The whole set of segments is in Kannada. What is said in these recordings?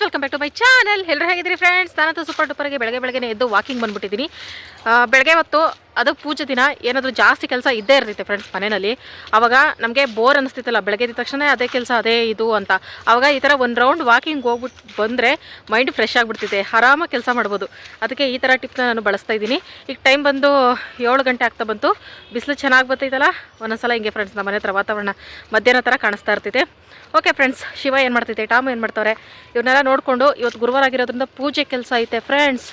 Welcome back to my channel. ಎಲ್ಲರೂ ಹೇಗಿದ್ದೀರಿ ಫ್ರೆಂಡ್ಸ್? ನಾನಂತೂ ಸೂಪರ್ ಡೂಪರ್ಗೆ ಬೆಳಗ್ಗೆ ಎದ್ದು ವಾಕಿಂಗ್ ಬಂದುಬಿಟ್ಟಿದ್ದೀನಿ. ಬೆಳಗ್ಗೆ ಹೊತ್ತು ಅದು ಪೂಜೆ ದಿನ ಏನಾದರೂ ಜಾಸ್ತಿ ಕೆಲಸ ಇದ್ದೇ ಇರ್ತೈತೆ ಫ್ರೆಂಡ್ಸ್ ಮನೆಯಲ್ಲಿ. ಆವಾಗ ನಮಗೆ ಬೋರ್ ಅನ್ನಿಸ್ತಿತ್ತಲ್ಲ, ಬೆಳಗ್ಗೆ ಎದ್ದ ತಕ್ಷಣ ಅದೇ ಕೆಲಸ ಅದೇ ಇದು ಅಂತ. ಆವಾಗ ಈ ಥರ ಒಂದು ರೌಂಡ್ ವಾಕಿಂಗ್ ಹೋಗ್ಬಿಟ್ಟು ಬಂದರೆ ಮೈಂಡ್ ಫ್ರೆಶ್ ಆಗಿಬಿಡ್ತಿದೆ, ಆರಾಮಾಗಿ ಕೆಲಸ ಮಾಡ್ಬೋದು. ಅದಕ್ಕೆ ಈ ಥರ ಟಿಪ್ನ ನಾನು ಬಳಸ್ತಾ ಇದ್ದೀನಿ. ಈಗ ಟೈಮ್ ಬಂದು 7 ಗಂಟೆ ಆಗ್ತಾ ಬಂತು. ಬಿಸಿಲು ಚೆನ್ನಾಗಿ ಬರ್ತೈತಲ್ಲ, ಒಂದೊಂದ್ಸಲ ಹಿಂಗೆ ಫ್ರೆಂಡ್ಸ್ ನಮ್ಮ ಮನೆ ಹತ್ರ ವಾತಾವರಣ ಮಧ್ಯಾಹ್ನ ಥರ ಕಾಣಿಸ್ತಾ ಇರ್ತೈತೆ. ಓಕೆ ಫ್ರೆಂಡ್ಸ್, ಶಿವ ಏನು ಮಾಡ್ತೈತೆ, ಟಾಮು ಏನು ಮಾಡ್ತಾವ್ರೆ, ಇವನ್ನೆಲ್ಲ ನೋಡಿಕೊಂಡು ಇವತ್ತು ಗುರುವಾರ ಆಗಿರೋದ್ರಿಂದ ಪೂಜೆ ಕೆಲಸ ಐತೆ ಫ್ರೆಂಡ್ಸ್.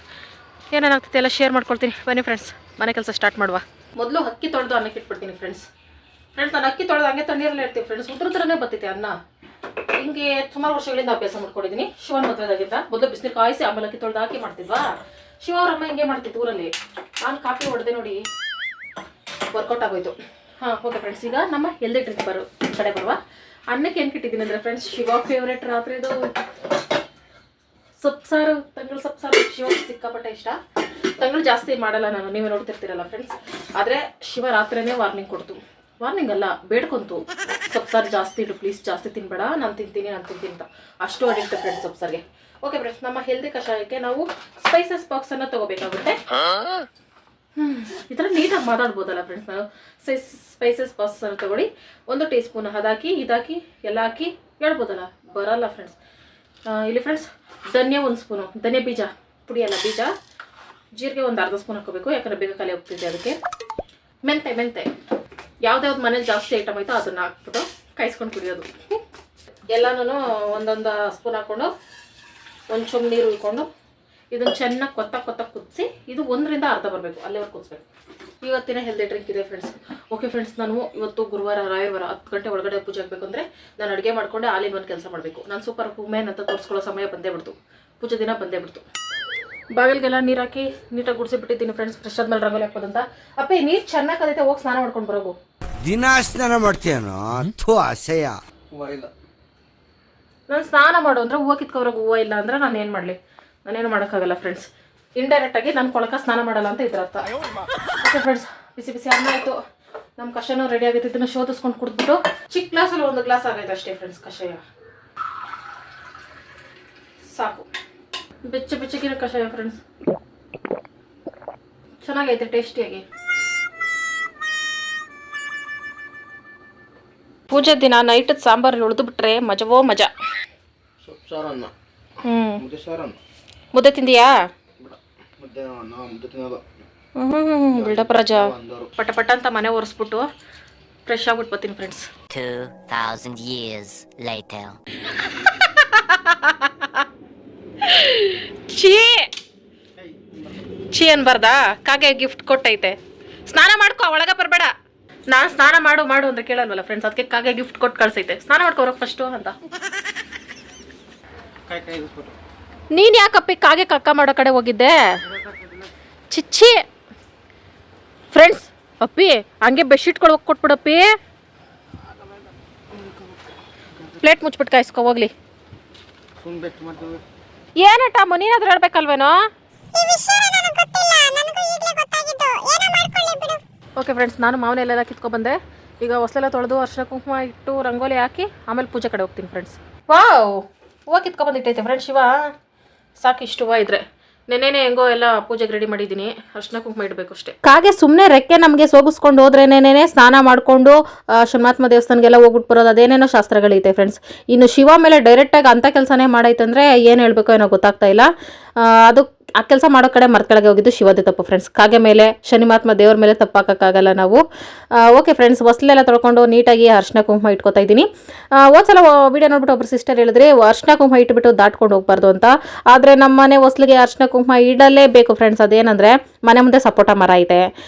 ಏನೇನಾಗ್ತೈತೆ ಎಲ್ಲ ಶೇರ್ ಮಾಡ್ಕೊಳ್ತೀನಿ. ಬನ್ನಿ ಫ್ರೆಂಡ್ಸ್, ಮನೆ ಕೆಲಸ ಸ್ಟಾರ್ಟ್ ಮಾಡುವ. ಮೊದಲು ಅಕ್ಕಿ ತೊಳೆದು ಅನ್ನಕ್ಕೆ ಇಟ್ಬಿಡ್ತೀನಿ ಫ್ರೆಂಡ್ಸ್. ನಾನು ಅಕ್ಕಿ ತೊಳೆದು ಹಂಗೆ ತಣ್ಣೀರಲ್ಲೇ ಇರ್ತೀನಿ ಫ್ರೆಂಡ್ಸ್. ಉದ್ರ ಥರನೇ ಬರ್ತೈತೆ ಅನ್ನ. ಹಿಂಗೆ ಸುಮಾರು ವರ್ಷಗಳಿಂದ ಅಭ್ಯಾಸ ಮಾಡ್ಕೊಂಡಿದ್ದೀನಿ. ಶಿವನ ಮದುವೆದಾಗಿಂದ ಮೊದಲು ಬಿಸಿನೀರು ಕಾಯಿಸಿ ಆಮೇಲೆ ಅಕ್ಕಿ ತೊಳೆದು ಹಾಕಿ ಮಾಡ್ತಿದ್ವಾ. ಶಿವ ಅವ್ರಮ್ಮ ಹಿಂಗೆ ಮಾಡ್ತಿತ್ತು ಊರಲ್ಲಿ. ನಾನು ಕಾಫಿ ಹೊಡೆದೆ ನೋಡಿ, ವರ್ಕೌಟ್ ಆಗೋಯ್ತು. ಓಕೆ ಫ್ರೆಂಡ್ಸ್, ಈಗ ನಮ್ಮ ಹೆಲ್ದಿ ಡ್ರಿಂಕ್ ಕಡೆ ಬರುವ. ಅನ್ನಕ್ಕೆ ಏನು ಇಟ್ಟಿದ್ದೀನಿ ಅಂದರೆ ಫ್ರೆಂಡ್ಸ್, ಶಿವ ಫೇವ್ರೇಟ್ ರಾತ್ರಿದು ಸೊಪ್ಪು ಸಾರು, ತಂಗಳು ಸೊಪ್ಪು ಸಾರು. ಶಿವ ಸಿಕ್ಕಾಪಟ್ಟೆ ಇಷ್ಟ. ತಂಗಳು ಜಾಸ್ತಿ ಮಾಡಲ್ಲ ನಾನು, ನೀವೇ ನೋಡ್ತಿರ್ತೀರಲ್ಲ ಫ್ರೆಂಡ್ಸ್. ಆದರೆ ಶಿವ ರಾತ್ರಿನೇ ವಾರ್ನಿಂಗ್ ಕೊಡ್ತು. ವಾರ್ನಿಂಗ್ ಅಲ್ಲ, ಬೇಡ್ಕೊಂತು, ಸೊಪ್ಪು ಸಾರು ಜಾಸ್ತಿ ಇಡು ಪ್ಲೀಸ್, ಜಾಸ್ತಿ ತಿನ್ಬೇಡ, ನಾನು ತಿಂತೀನಿ ಅಂತ. ಅಷ್ಟು ಅಡಿಕ್ಟ್ ಫ್ರೆಂಡ್ಸ್ ಸೊಪ್ಪು ಸಾರಿಗೆ. ಓಕೆ ಫ್ರೆಂಡ್ಸ್, ನಮ್ಮ ಹೆಲ್ದಿ ಕಷಾಯಕ್ಕೆ ನಾವು ಸ್ಪೈಸಸ್ ಬಾಕ್ಸನ್ನು ತೊಗೋಬೇಕಾಗುತ್ತೆ. ಈ ಥರ ನೀಟಾಗಿ ಮಾತಾಡ್ಬೋದಲ್ಲ ಫ್ರೆಂಡ್ಸ್. ನಾವು ಸ್ಪೈಸಸ್ ಬಾಕ್ಸನ್ನು ತೊಗೊಳ್ಳಿ. 1 ಟೀ ಸ್ಪೂನ್ ಅದಾಕಿ ಇದಾಕಿ ಎಲ್ಲ ಹಾಕಿ ಹೇಳ್ಬೋದಲ್ಲ, ಬರಲ್ಲ ಫ್ರೆಂಡ್ಸ್. ಇಲ್ಲಿ ಫ್ರೆಂಡ್ಸ್ ಧನ್ಯ 1 ಸ್ಪೂನು, ಧನ್ಯ ಬೀಜ ಪುಡಿ ಅಲ್ಲ ಬೀಜ. ಜೀರಿಗೆ ಒಂದು ಅರ್ಧ ಸ್ಪೂನ್ ಹಾಕೋಬೇಕು, ಯಾಕಂದರೆ ಬೇಗ ಖಾಲಿ ಹೋಗ್ತಿದೆ ಅದಕ್ಕೆ. ಮೆಂತೆ ಯಾವ್ದಾವ್ದು ಮನೇಲಿ ಜಾಸ್ತಿ ಐಟಮ್ ಆಯಿತು ಅದನ್ನು ಹಾಕ್ಬಿಟ್ಟು ಕಾಯಿಸ್ಕೊಂಡು ಕುಡಿಯೋದು. ಎಲ್ಲನೂ ಒಂದೊಂದು ಸ್ಪೂನ್ ಹಾಕ್ಕೊಂಡು ಒಂದು ಚೊಂಬು ನೀರು ಉಳ್ಕೊಂಡು ಇದನ್ನು ಚೆನ್ನಾಗಿ ಕೊತ್ತ ಕುದಿಸಿ, ಇದು 1 ರಿಂದ ಅರ್ಧ ಬರಬೇಕು, ಅಲ್ಲಿವರೆಗೆ ಕುದಿಸ್ಬೇಕು. ಇವತ್ತಿನ ಹೆಲ್ದಿ ಡ್ರಿಂಕ್ ಇದೆ ಫ್ರೆಂಡ್ಸ್. ಓಕೆ ಫ್ರೆಂಡ್ಸ್, ನಾನು ಇವತ್ತು ಗುರುವಾರ ರಾಯವಾರ 10 ಗಂಟೆ ಒಳಗಡೆ ಪೂಜೆ ಆಗಬೇಕು ಅಂದರೆ ನಾನು ಅಡುಗೆ ಮಾಡಿಕೊಂಡೆ ಆಲ್ ಇನ್ 1 ಕೆಲಸ ಮಾಡಬೇಕು. ನಾನು ಸೂಪರ್ ವುಮೆನ್ ಅಂತ ತೋರಿಸ್ಕೊಳ್ಳೋ ಸಮಯ ಬಂದೇ ಬಿಡ್ತು, ಪೂಜೆ ದಿನ ಬಂದೇ ಬಿಡ್ತು. ಬಾಗಿಲಿಗೆಲ್ಲ ನೀರು ಹಾಕಿ ನೀಟಾಗಿ ಗುಡಿಸಿಬಿಟ್ಟಿದ್ದೀನಿ ಫ್ರೆಂಡ್ಸ್. ಫ್ರೆಶ್ ಆದ್ಮೇಲೆ ರಂಗೋಲಿ ಹಾಕೋದಂತ. ಅಪ್ಪಿ ನೀರು ಚೆನ್ನಾಗಿ ಕದೈತೆ, ಹೋಗಿ ಸ್ನಾನ ಮಾಡ್ಕೊಂಡು ಬರೋಗು. ದಿನ ಸ್ನಾನ ಮಾಡ್ತೀಯನೋ? ಅಸಹ್ಯ. ನಾನು ಸ್ನಾನ ಮಾಡು ಅಂದರೆ ಹೂವು ಕಿತ್ಕೊಬರೋಕೆ ಹೂವು ಇಲ್ಲ ಅಂದರೆ ನಾನು ಏನು ಮಾಡಲಿ? ನಾನೇನು ಮಾಡೋಕ್ಕಾಗಲ್ಲ ಫ್ರೆಂಡ್ಸ್. ಇಂಡೈರೆಕ್ಟಾಗಿ ನಾನು ಕೊಳಕ ಸ್ನಾನ ಮಾಡಲ್ಲ ಅಂತ ಇದ್ರ ಅರ್ಥ. ಓಕೆ ಫ್ರೆಂಡ್ಸ್, ಬಿಸಿ ಅನ್ನ ಆಯಿತು, ನಮ್ಮ ಕಷಾಯನೂ ರೆಡಿ ಆಗೈತೆ. ಇದನ್ನು ಶೋಧಿಸ್ಕೊಂಡು ಕುಡಿದ್ಬಿಟ್ಟು ಚಿಕ್ಕ ಗ್ಲಾಸಲ್ಲಿ 1 ಗ್ಲಾಸ್ ಆಗೈತೆ ಅಷ್ಟೇ ಫ್ರೆಂಡ್ಸ್ ಕಷಾಯ. ಸಾಕು, ಬೆಚ್ಚಗಿರೋ ಕಷಾಯ ಫ್ರೆಂಡ್ಸ್. ಚೆನ್ನಾಗೈತೆ ಟೇಸ್ಟಿಯಾಗಿ. ಪೂಜೆ ದಿನ ನೈಟದ ಸಾಂಬಾರು ಉಳಿದು ಬಿಟ್ರೆ ಮಜವೋ ಮಜಾ. ಮುದ್ದೆ ತಿಂದಿಯಾ? ಬಿಲ್ಡಪ್ ರಾಜ. ಪಟ ಅಂತ ಮನೆ ಒರೆಸ್ಬಿಟ್ಟು ಫ್ರೆಶ್ ಆಗ್ಬಿಟ್ಟು ಬರ್ತೀನಿ ಫ್ರೆಂಡ್ಸ್. 2000 years later. ಚೀ ಅನ್ಬಾರ್ದಾ? ಕಾಗೆ ಗಿಫ್ಟ್ ಕೊಟ್ಟೈತೆ, ಸ್ನಾನ ಮಾಡ್ಕೊ, ಒಳಗ ಬರಬೇಡ. ನಾನು ಸ್ನಾನ ಮಾಡು ಅಂದ್ರೆ ಕೇಳಲ್ವಲ್ಲ ಫ್ರೆಂಡ್ಸ್, ಅದಕ್ಕೆ ಕಾಗೆ ಗಿಫ್ಟ್ ಕೊಟ್ಟು ಕಳ್ಸೈತೆ. ಸ್ನಾನ ಮಾಡ್ಕೊರಕ್ ಫಸ್ಟು ಅಂತ. ನೀನು ಯಾಕಪ್ಪಿ ಕಾಗೆ ಕಕ್ಕ ಮಾಡೋ ಕಡೆ ಹೋಗಿದ್ದೆ? ಚಿಚ್ಚಿ ಫ್ರೆಂಡ್ಸ್, ಅಪ್ಪಿ ಹಂಗೆ ಬೆಡ್ಶೀಟ್ಗಳು ಕೊಟ್ಬಿಡಪ್ಪಿ. ಪ್ಲೇಟ್ ಮುಚ್ಬಿಟ್ಟು ಕಾಯಿಸ್ಕೊ ಹೋಗ್ಲಿ. ಏನಟ ನೀನಾದ್ರೂ ಹೇಳ್ಬೇಕಲ್ವೇನೋ? ಓಕೆ ಫ್ರೆಂಡ್ಸ್, ನಾನು ಮಾವನೆಲ್ಲ ಕಿತ್ಕೊಬಂದೆ. ಈಗ ಹೊಸಲೆಲ್ಲ ತೊಳೆದು ಅರ್ಶಿನ ಕುಂಕುಮ ಇಟ್ಟು ರಂಗೋಲಿ ಹಾಕಿ ಆಮೇಲೆ ಪೂಜೆ ಕಡೆ ಹೋಗ್ತೀನಿ ಫ್ರೆಂಡ್ಸ್. ವಾವ್, ಹೂವು ಕಿತ್ಕೊಬಂದಿಟ್ಟೈತೆ ಫ್ರೆಂಡ್ಸ್ ಶಿವ. ಸಾಕು ಇಷ್ಟು ಹೂವು ಇದ್ರೆ. ನೆನ್ನೆನೇ ಹೆಂಗೋ ಎಲ್ಲ ಪೂಜೆಗೆ ರೆಡಿ ಮಾಡಿದ್ದೀನಿ, ಅರ್ಶಿನ ಕುಂಕುಮ ಇಡಬೇಕು ಅಷ್ಟೇ. ಕಾಗೆ ಸುಮ್ಮನೆ ರೆಕ್ಕೆ ನಮಗೆ ಸೋಗಿಸ್ಕೊಂಡು ಹೋದ್ರೇನೇನೆ ಸ್ನಾನ ಮಾಡಿಕೊಂಡು ಶನ್ಮಾತ್ಮ ದೇವಸ್ಥಾನಗೆಲ್ಲ ಹೋಗ್ಬಿಟ್ಟು ಬರೋದು, ಅದೇನೇನೋ ಶಾಸ್ತ್ರಗಳೈತೆ ಫ್ರೆಂಡ್ಸ್. ಇನ್ನು ಶಿವ ಮೇಲೆ ಡೈರೆಕ್ಟಾಗಿ ಅಂಥ ಕೆಲಸನೇ ಮಾಡೈತಂದರೆ ಏನು ಹೇಳಬೇಕೋ ಏನೋ ಗೊತ್ತಾಗ್ತಾ ಇಲ್ಲ. ಅದು ಆ ಕೆಲಸ ಮಾಡೋ ಕಡೆ ಮರ್ಕೆಳಗೆ ಹೋಗಿದ್ದು ಶಿವದೇ ತಪ್ಪು ಫ್ರೆಂಡ್ಸ್. ಕಾಗೆ ಮೇಲೆ ಶನಿಮಾತ್ಮ ದೇವ್ರ ಮೇಲೆ ತಪ್ಪಾಕೋಕ್ಕಾಗಲ್ಲ ನಾವು. ಓಕೆ ಫ್ರೆಂಡ್ಸ್, ಹೊಸಲೆಲ್ಲ ತೊಳ್ಕೊಂಡು ನೀಟಾಗಿ ಅರ್ಶಿನ ಕುಂಕುಮ ಇಟ್ಕೊತಾ ಇದ್ದೀನಿ. ಒಂದ್ಸಲ ವಿಡಿಯೋ ನೋಡ್ಬಿಟ್ಟು ಒಬ್ರು ಸಿಸ್ಟರ್ ಹೇಳಿದ್ರೆ ಅರ್ಶಿನ ಕುಂಕುಮ ಇಟ್ಬಿಟ್ಟು ದಾಟ್ಕೊಂಡು ಹೋಗ್ಬಾರ್ದು ಅಂತ. ಆದರೆ ನಮ್ಮ ಮನೆ ಹೊಸ್ಲಿಗೆ ಅರ್ಶಿನ ಕುಂಕುಮ ಇಡಲೇಬೇಕು ಫ್ರೆಂಡ್ಸ್. ಅದೇನಂದರೆ ಮನೆ ಮುಂದೆ ಸಪೋಟ ಮರ ಐತೆ.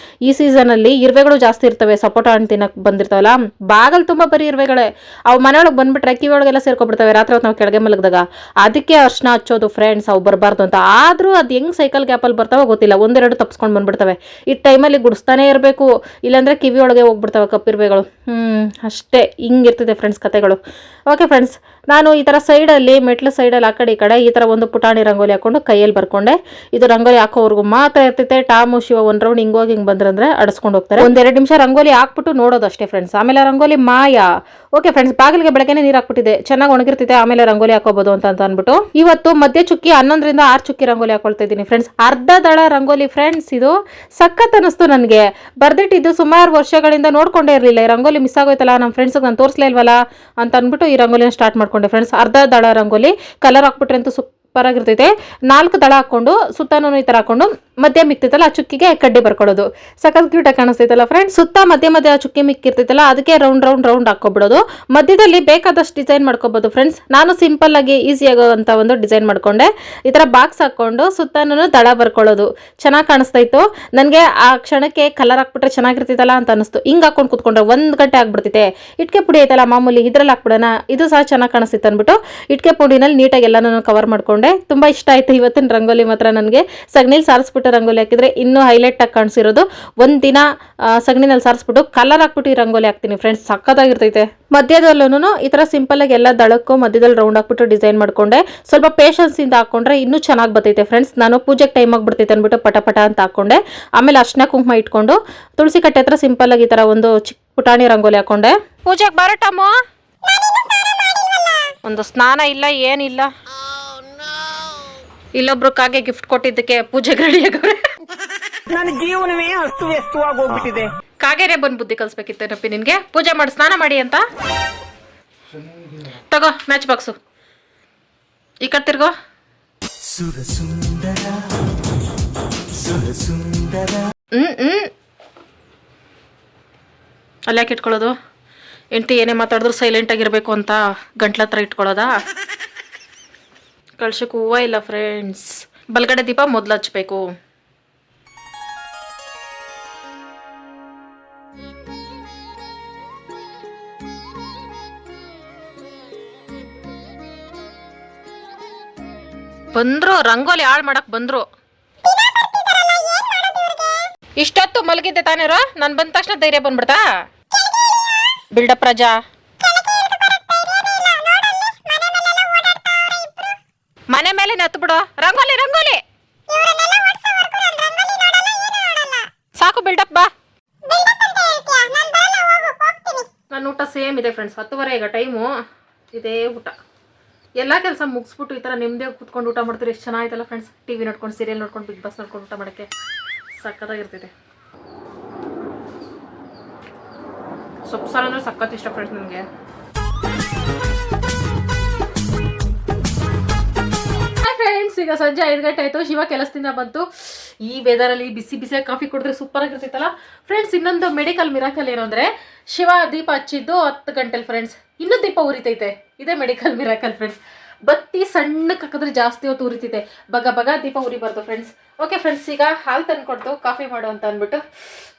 ಈ ಸೀಸನಲ್ಲಿ ಇರುವೆಗಳು ಜಾಸ್ತಿ ಇರ್ತವೆ, ಸಪೋಟ ಹಣ್ಣು ತಿನ್ನಕ್ಕೆ ಬಂದಿರ್ತಾವಲ್ಲ, ಬಾಗಲ್ ತುಂಬ ಬರೀ ಇರುವೆಗಳೇ. ಅವು ಮನೆಯೊಳಗೆ ಬಂದುಬಿಟ್ರೆ ಕಿವಿ ಒಳಗೆಲ್ಲ ಸೇರ್ಕೊಬಿಡ್ತವೆ ರಾತ್ರಿ ಹೊತ್ತು ನಾವು ಕೆಳಗೆ ಮಲಗಿದಾಗ. ಅದಕ್ಕೆ ಅರ್ಶಿನ ಹಚ್ಚೋದು ಫ್ರೆಂಡ್ಸ್, ಅವು ಬರಬಾರ್ದು ಅಂತ. ಆದರೂ ಅದು ಹೆಂಗೆ ಸೈಕಲ್ ಗ್ಯಾಪಲ್ಲಿ ಬರ್ತಾವೆ ಗೊತ್ತಿಲ್ಲ, 1-2 ತಪ್ಸ್ಕೊಂಡು ಬಂದ್ಬಿಡ್ತವೆ. ಈ ಟೈಮಲ್ಲಿ ಗುಡಿಸ್ತಾನೆ ಇರಬೇಕು, ಇಲ್ಲಾಂದರೆ ಕಿವಿ ಒಳಗೆ ಹೋಗ್ಬಿಡ್ತವೆ ಕಪ್ಪಿರುವೆಗಳು. ಅಷ್ಟೇ, ಹಿಂಗಿರ್ತದೆ ಫ್ರೆಂಡ್ಸ್ ಕತೆಗಳು. ಓಕೆ ಫ್ರೆಂಡ್ಸ್, ನಾನು ಈ ಥರ ಸೈಡಲ್ಲಿ ಮೆಟ್ಲು ಸೈಡಲ್ಲಿ ಆ ಕಡೆ ಈ ಕಡೆ ಈ ಥರ ಒಂದು ಪುಟಾಣಿ ರಂಗೋಲಿ ಹಾಕೊಂಡು ಕೈಯಲ್ಲಿ ಬರ್ಕೊಂಡೆ. ಇದು ರಂಗೋಲಿ ಹಾಕೋವರೆಗೂ ಮಾತ್ರ ಇರ್ತೈತೆ. ಟಾಮು ಶಿವ ಒಂದು ರೌಂಡ್ ಹಿಂಗೋಗಿ ಹಿಂಗೆ ಬಂದ್ರಂದ್ರೆ ಅಡಿಸ್ಕೊಂಡು ಹೋಗ್ತಾರೆ. ಒಂದೆರಡು ನಿಮಿಷ ರಂಗೋಲಿ ಹಾಕ್ಬಿಟ್ಟು ನೋಡೋದಷ್ಟೇ ಫ್ರೆಂಡ್ಸ್. ಆಮೇಲೆ ರಂಗೋಲಿ ಮಾಯ. ಓಕೆ ಫ್ರೆಂಡ್ಸ್, ಬಾಗಿಲಿಗೆ ಬೆಳಗ್ಗೆನೇ ನೀರು ಹಾಕ್ಬಿಟ್ಟಿದೆ, ಚೆನ್ನಾಗಿ ಒಣಗಿರ್ತೈತೆ, ಆಮೇಲೆ ರಂಗೋಲಿ ಹಾಕೋಬಹುದು ಅಂತ ಅಂದ್ಬಿಟ್ಟು ಇವತ್ತು ಮಧ್ಯ ಚುಕ್ಕಿ 11ರಿಂದ 6 ಚುಕ್ಕಿ ರಂಗೋಲಿ ಹಾಕೊಳ್ತಾ ಇದ್ದೀನಿ ಫ್ರೆಂಡ್ಸ್. ಅರ್ಧ ದಳ ರಂಗೋಲಿ ಫ್ರೆಂಡ್ಸ್. ಇದು ಸಖತ್ ಅನ್ನಿಸ್ತು ನನಗೆ. ಬರ್ದಿಟ್ಟಿದ್ದು ಸುಮಾರು ವರ್ಷಗಳಿಂದ ನೋಡ್ಕೊಂಡೇ ಇರಲಿಲ್ಲ. ಈ ರಂಗೋಲಿ ಮಿಸ್ ಆಗೋಯ್ತಲ್ಲ, ನಮ್ಮ ಫ್ರೆಂಡ್ಸ್ಗೆ ನಾನು ತೋರಿಸ್ಲೇ ಇಲ್ವಲ್ಲ ಅಂತ ಅಂದ್ಬಿಟ್ಟು ಈ ರಂಗೋಲಿನ ಸ್ಟಾರ್ಟ್ ಮಾಡ್ಕೊಂಡೆ ಫ್ರೆಂಡ್ಸ್. ಅರ್ಧ ದಳ ರಂಗೋಲಿ ಕಲರ್ ಹಾಕ್ಬಿಟ್ರೆ ಅಂತೂ ಸೂಪರ್ ಆಗಿರ್ತೈತೆ. 4 ದಳ ಹಾಕೊಂಡು ಸುತ್ತನೂ ಈ ಥರ ಹಾಕೊಂಡು ಮಧ್ಯ ಮಿಕ್ತೈತಲ್ಲ ಆ ಚುಕ್ಕಿಗೆ ಕಡ್ಡಿ ಬರ್ಕೊಳ್ಳೋದು. ಸಖತ್ ಕ್ಯೂಟಾಗಿ ಕಾಣಿಸ್ತೈತಲ್ಲ ಫ್ರೆಂಡ್ಸ್. ಸುತ್ತ ಮಧ್ಯ ಚುಕ್ಕಿ ಮಿಕ್ಕಿರ್ತೈತಲ್ಲ ಅದಕ್ಕೆ ರೌಂಡ್ ಹಾಕೋಬಿಡೋದು. ಮಧ್ಯದಲ್ಲಿ ಬೇಕಾದಷ್ಟು ಡಿಸೈನ್ ಮಾಡ್ಕೋಬಹುದು ಫ್ರೆಂಡ್ಸ್. ನಾನು ಸಿಂಪಲ್ ಆಗಿ ಈಸಿ ಆಗೋವಂಥ ಒಂದು ಡಿಸೈನ್ ಮಾಡ್ಕೊಂಡೆ. ಈ ಥರ ಬಾಕ್ಸ್ ಹಾಕೊಂಡು ಸುತ್ತನೂ ದಳ ಬರ್ಕೊಳ್ಳೋದು ಚೆನ್ನಾಗಿ ಕಾಣಿಸ್ತಾ ಇತ್ತು ನನಗೆ. ಆ ಕ್ಷಣಕ್ಕೆ ಕಲರ್ ಹಾಕ್ಬಿಟ್ರೆ ಚೆನ್ನಾಗಿರ್ತೈತಲ್ಲ ಅಂತ ಅನಿಸ್ತು. ಹಿಂಗೆ ಹಾಕೊಂಡು ಕೂತ್ಕೊಂಡ್ರೆ 1 ಗಂಟೆ ಆಗ್ಬಿಡ್ತೈತೆ. ಇಟ್ಕೆ ಪುಡಿ ಐತಲ್ಲ ಮಾಮೂಲಿ, ಇದ್ರಲ್ಲಿ ಹಾಕ್ಬಿಡೋಣ, ಇದು ಸಹ ಚೆನ್ನಾಗಿ ಕಾಣಿಸ್ತಿತ್ತು ಅಂದ್ಬಿಟ್ಟು ಇಟ್ಕೆ ಪುಡಿನಲ್ಲಿ ನೀಟಾಗಿ ಎಲ್ಲನೂ ಕವರ್ ಮಾಡ್ಕೊಂಡೆ. ತುಂಬ ಇಷ್ಟ ಆಯ್ತು ಇವತ್ತಿನ ರಂಗೋಲಿ ಮಾತ್ರ ನನಗೆ. ಸಗಣಿಲಿ ಸಾರಿಸ್ಬಿಟ್ಟು ರಂಗೋಲಿ ಹಾಕಿದ್ರೆ ಇನ್ನೂ ಹೈಲೈಟ್ ಆಗಿ ಕಾಣಿಸಿರೋದು. ಒಂದಿನ ಸಗಣಿನಲ್ಲಿ ಸಾರಿಸ್ಬಿಟ್ಟು ಕಲರ್ ಹಾಕ್ಬಿಟ್ಟು ಈ ರಂಗೋಲಿ ಹಾಕ್ತೀನಿ ಫ್ರೆಂಡ್ಸ್. ಸಕ್ಕತ್ತಾಗಿರ್ತೈತೆ. ಮಧ್ಯದಲ್ಲೂ ಈ ಥರ ಸಿಂಪಲ್ ಆಗಿ ಎಲ್ಲ ದಳಕ್ಕೂ ಮಧ್ಯದಲ್ಲಿ ರೌಂಡ್ ಹಾಕ್ಬಿಟ್ಟು ಡಿಸೈನ್ ಮಾಡ್ಕೊಂಡೆ. ಸ್ವಲ್ಪ ಪೇಷನ್ಸ್ ಇಂದ ಹಾಕೊಂಡ್ರೆ ಇನ್ನೂ ಚೆನ್ನಾಗಿ ಬರ್ತೈತೆ ಫ್ರೆಂಡ್ಸ್. ನಾನು ಪೂಜೆಗೆ ಟೈಮ್ ಆಗ್ಬಿಡ್ತೈತೆ ಅಂದ್ಬಿಟ್ಟು ಪಟ ಅಂತ ಹಾಕೊಂಡೆ. ಆಮೇಲೆ ಅರ್ಶಿನ ಕುಂಕುಮ ಇಟ್ಕೊಂಡು ತುಳಸಿ ಕಟ್ಟೆ ಹತ್ರ ಸಿಂಪಲ್ ಆಗಿ ಈ ಥರ ಒಂದು ಚಿಕ್ಕ ಪುಟಾಣಿ ರಂಗೋಲಿ ಹಾಕೊಂಡೆ. ಪೂಜೆಗೆ ಬರಟಮ್ಮ, ಒಂದು ಸ್ನಾನ ಇಲ್ಲ ಏನಿಲ್ಲ. ಇಲ್ಲೊಬ್ರು ಕಾಗೆ ಗಿಫ್ಟ್ ಕೊಟ್ಟಿದ್ದಕ್ಕೆ ಪೂಜೆಗೆ ರೆಡಿ ಆಗವ್ರೆ. ನನ್ನ ಜೀವನವೇ ಅಸ್ತವ್ಯಸ್ತವಾಗಿ ಹೋಗ್ಬಿಟ್ಟಿದೆ. ಕಾಗೆನೆ ಬಂದು ಬುದ್ಧಿ ಕಲಿಸ್ಬೇಕಿತ್ತೇನಪ್ಪಿ ನಿನ್ಗೆ. ಪೂಜೆ ಮಾಡಿ ಸ್ನಾನ ಮಾಡಿ ಅಂತ. ತಗೋ ಮ್ಯಾಚ್ ಬಾಕ್ಸು, ಈ ಕಡೆ ತಿರ್ಗೋ. ಅಲ್ಲಿ ಯಾಕೆ ಇಟ್ಕೊಳ್ಳೋದು? ಹೆಂಡತಿ ಏನೇ ಮಾತಾಡಿದ್ರು ಸೈಲೆಂಟ್ ಆಗಿರ್ಬೇಕು ಅಂತ ಗಂಟ್ಲ ಹತ್ರ ಇಟ್ಕೊಳ್ಳೋದಾ? ಕಳ್ಸಕ್ಕೆ ಹೂವು ಇಲ್ಲ ಫ್ರೆಂಡ್ಸ್. ಬಲ್ಗಡೆ ದೀಪ ಮೊದಲು ಹಚ್ಬೇಕು. ಬಂದ್ರು ರಂಗೋಲಿ ಹಾಳು ಮಾಡಕ್ ಬಂದ್ರು. ಇಷ್ಟೊತ್ತು ಮಲಗಿದ್ದೆ ತಾನೇರೋ, ನಾನು ಬಂದ ತಕ್ಷಣ ಧೈರ್ಯ ಬಂದ್ಬಿಡ್ತಾ? ಬಿಲ್ಡಪ್ ರಾಜಾ. ಮನೆ ಮೇಲೆ ನತ್ತು ಬಿಡು. ರಂಗೋಲಿ ಸಾಕು, ಬಿಲ್ಡಪ್ ಬಾ. ನನ್ನ ಊಟ ಸೇಮ್ ಇದೆ ಫ್ರೆಂಡ್ಸ್. 10:30 ಈಗ ಟೈಮು. ಇದೇ ಊಟ. ಎಲ್ಲ ಕೆಲಸ ಮುಗಿಸ್ಬಿಟ್ಟು ಈ ಥರ ನೆಮ್ಮದಿಯಾಗಿ ಕೂತ್ಕೊಂಡು ಊಟ ಮಾಡ್ತಾರೆ. ಎಷ್ಟು ಚೆನ್ನಾಗಿತ್ತಲ್ಲ ಫ್ರೆಂಡ್ಸ್. ಟಿವಿ ನೋಡ್ಕೊಂಡು, ಸೀರಿಯಲ್ ನೋಡ್ಕೊಂಡು, ಬಿಗ್ ಬಾಸ್ ನೋಡ್ಕೊಂಡು ಊಟ ಮಾಡೋಕ್ಕೆ ಸಕ್ಕತ್ತಾಗಿರ್ತೈತೆ. ಸೊಪ್ಪು ಸಾರು ಅಂದರೆ ಸಖತ್ ಇಷ್ಟ ಫ್ರೆಂಡ್ಸ್ ನನಗೆ. ಫ್ರೆಂಡ್ಸ್, ಈಗ ಸಂಜೆ 5 ಗಂಟೆ ಆಯಿತು. ಶಿವ ಕೆಲಸದಿಂದ ಬಂತು. ಈ ವೆದರಲ್ಲಿ ಬಿಸಿ ಬಿಸಿಯಾಗಿ ಕಾಫಿ ಕುಡಿದ್ರೆ ಸೂಪರ್ ಆಗಿರ್ತೈತಲ್ಲ ಫ್ರೆಂಡ್ಸ್. ಇನ್ನೊಂದು ಮೆಡಿಕಲ್ ಮಿರಾಕಲ್ ಏನು ಅಂದರೆ, ಶಿವ ದೀಪ ಹಚ್ಚಿದ್ದು 10 ಗಂಟೆಲಿ ಫ್ರೆಂಡ್ಸ್. ಇನ್ನೂ ದೀಪ ಉರಿತೈತೆ. ಇದೇ ಮೆಡಿಕಲ್ ಮಿರಾಕಲ್ ಫ್ರೆಂಡ್ಸ್. ಬತ್ತಿ ಸಣ್ಣಕ್ಕೆ ಹಾಕಿದ್ರೆ ಜಾಸ್ತಿ ಹೊತ್ತು ಉರಿತೈತೆ. ಬಗ ದೀಪ ಉರಿಬಾರ್ದು ಫ್ರೆಂಡ್ಸ್. ಓಕೆ ಫ್ರೆಂಡ್ಸ್, ಈಗ ಹಾಲು ತಂದ್ಕೊಡ್ತು ಕಾಫಿ ಮಾಡು ಅಂತ ಅಂದ್ಬಿಟ್ಟು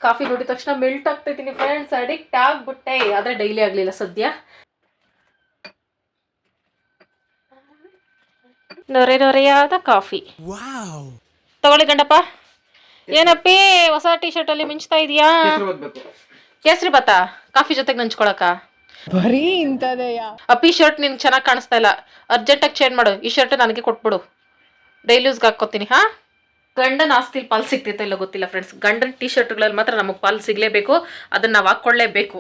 ಕಾಫಿ ನೋಡಿದ ತಕ್ಷಣ ಮೆಲ್ಟ್ ಆಗ್ತೈತೀನಿ ಫ್ರೆಂಡ್ಸ್. ಅಡಿಕ್ಟ್ ಆಗ್ಬಿಟ್ಟೆ. ಆದರೆ ಡೈಲಿ ಆಗಲಿಲ್ಲ ಸದ್ಯ. ನೊರೆಯಾದ ಕಾಫಿ ತಗೊಳ್ಳಿ ಗಂಡಪ್ಪ. ಏನಪ್ಪಿ ಹೊಸ ಟಿ ಶರ್ಟ್ ಅಲ್ಲಿ ಮಿಂಚ್ತಾ ಇದೀಯಾ? ಕೇಸರಿ ಬತ್ತಾ ಕಾಫಿ ಜೊತೆಗೆ ನಂಚ್ಕೊಳಕ? ಬರೀ ಇಂಥದೆಯಾ ಅಪ್ಪಿ ಶರ್ಟ್ ನಿನ್ಗೆ ಚೆನ್ನಾಗಿ ಕಾಣಿಸ್ತಾ ಇಲ್ಲ, ಅರ್ಜೆಂಟಾಗಿ ಚೇಂಜ್ ಮಾಡು. ಈ ಶರ್ಟ್ ನನಗೆ ಕೊಟ್ಬಿಡು, ಡೈಲಿ ಯೂಸ್ಗೆ ಹಾಕ್ಕೋತೀನಿ. ಹಾ, ಗಂಡನ ಆಸ್ತಿಲಿ ಪಾಲ್ ಸಿಗ್ತೈತೆ ಇಲ್ಲ ಗೊತ್ತಿಲ್ಲ ಫ್ರೆಂಡ್ಸ್. ಗಂಡನ ಟಿ ಶರ್ಟ್ಗಳಲ್ಲಿ ಮಾತ್ರ ನಮಗೆ ಪಾಲ್ ಸಿಗ್ಲೇಬೇಕು. ಅದನ್ನ ನಾವು ಹಾಕ್ಕೊಳ್ಳೇಬೇಕು.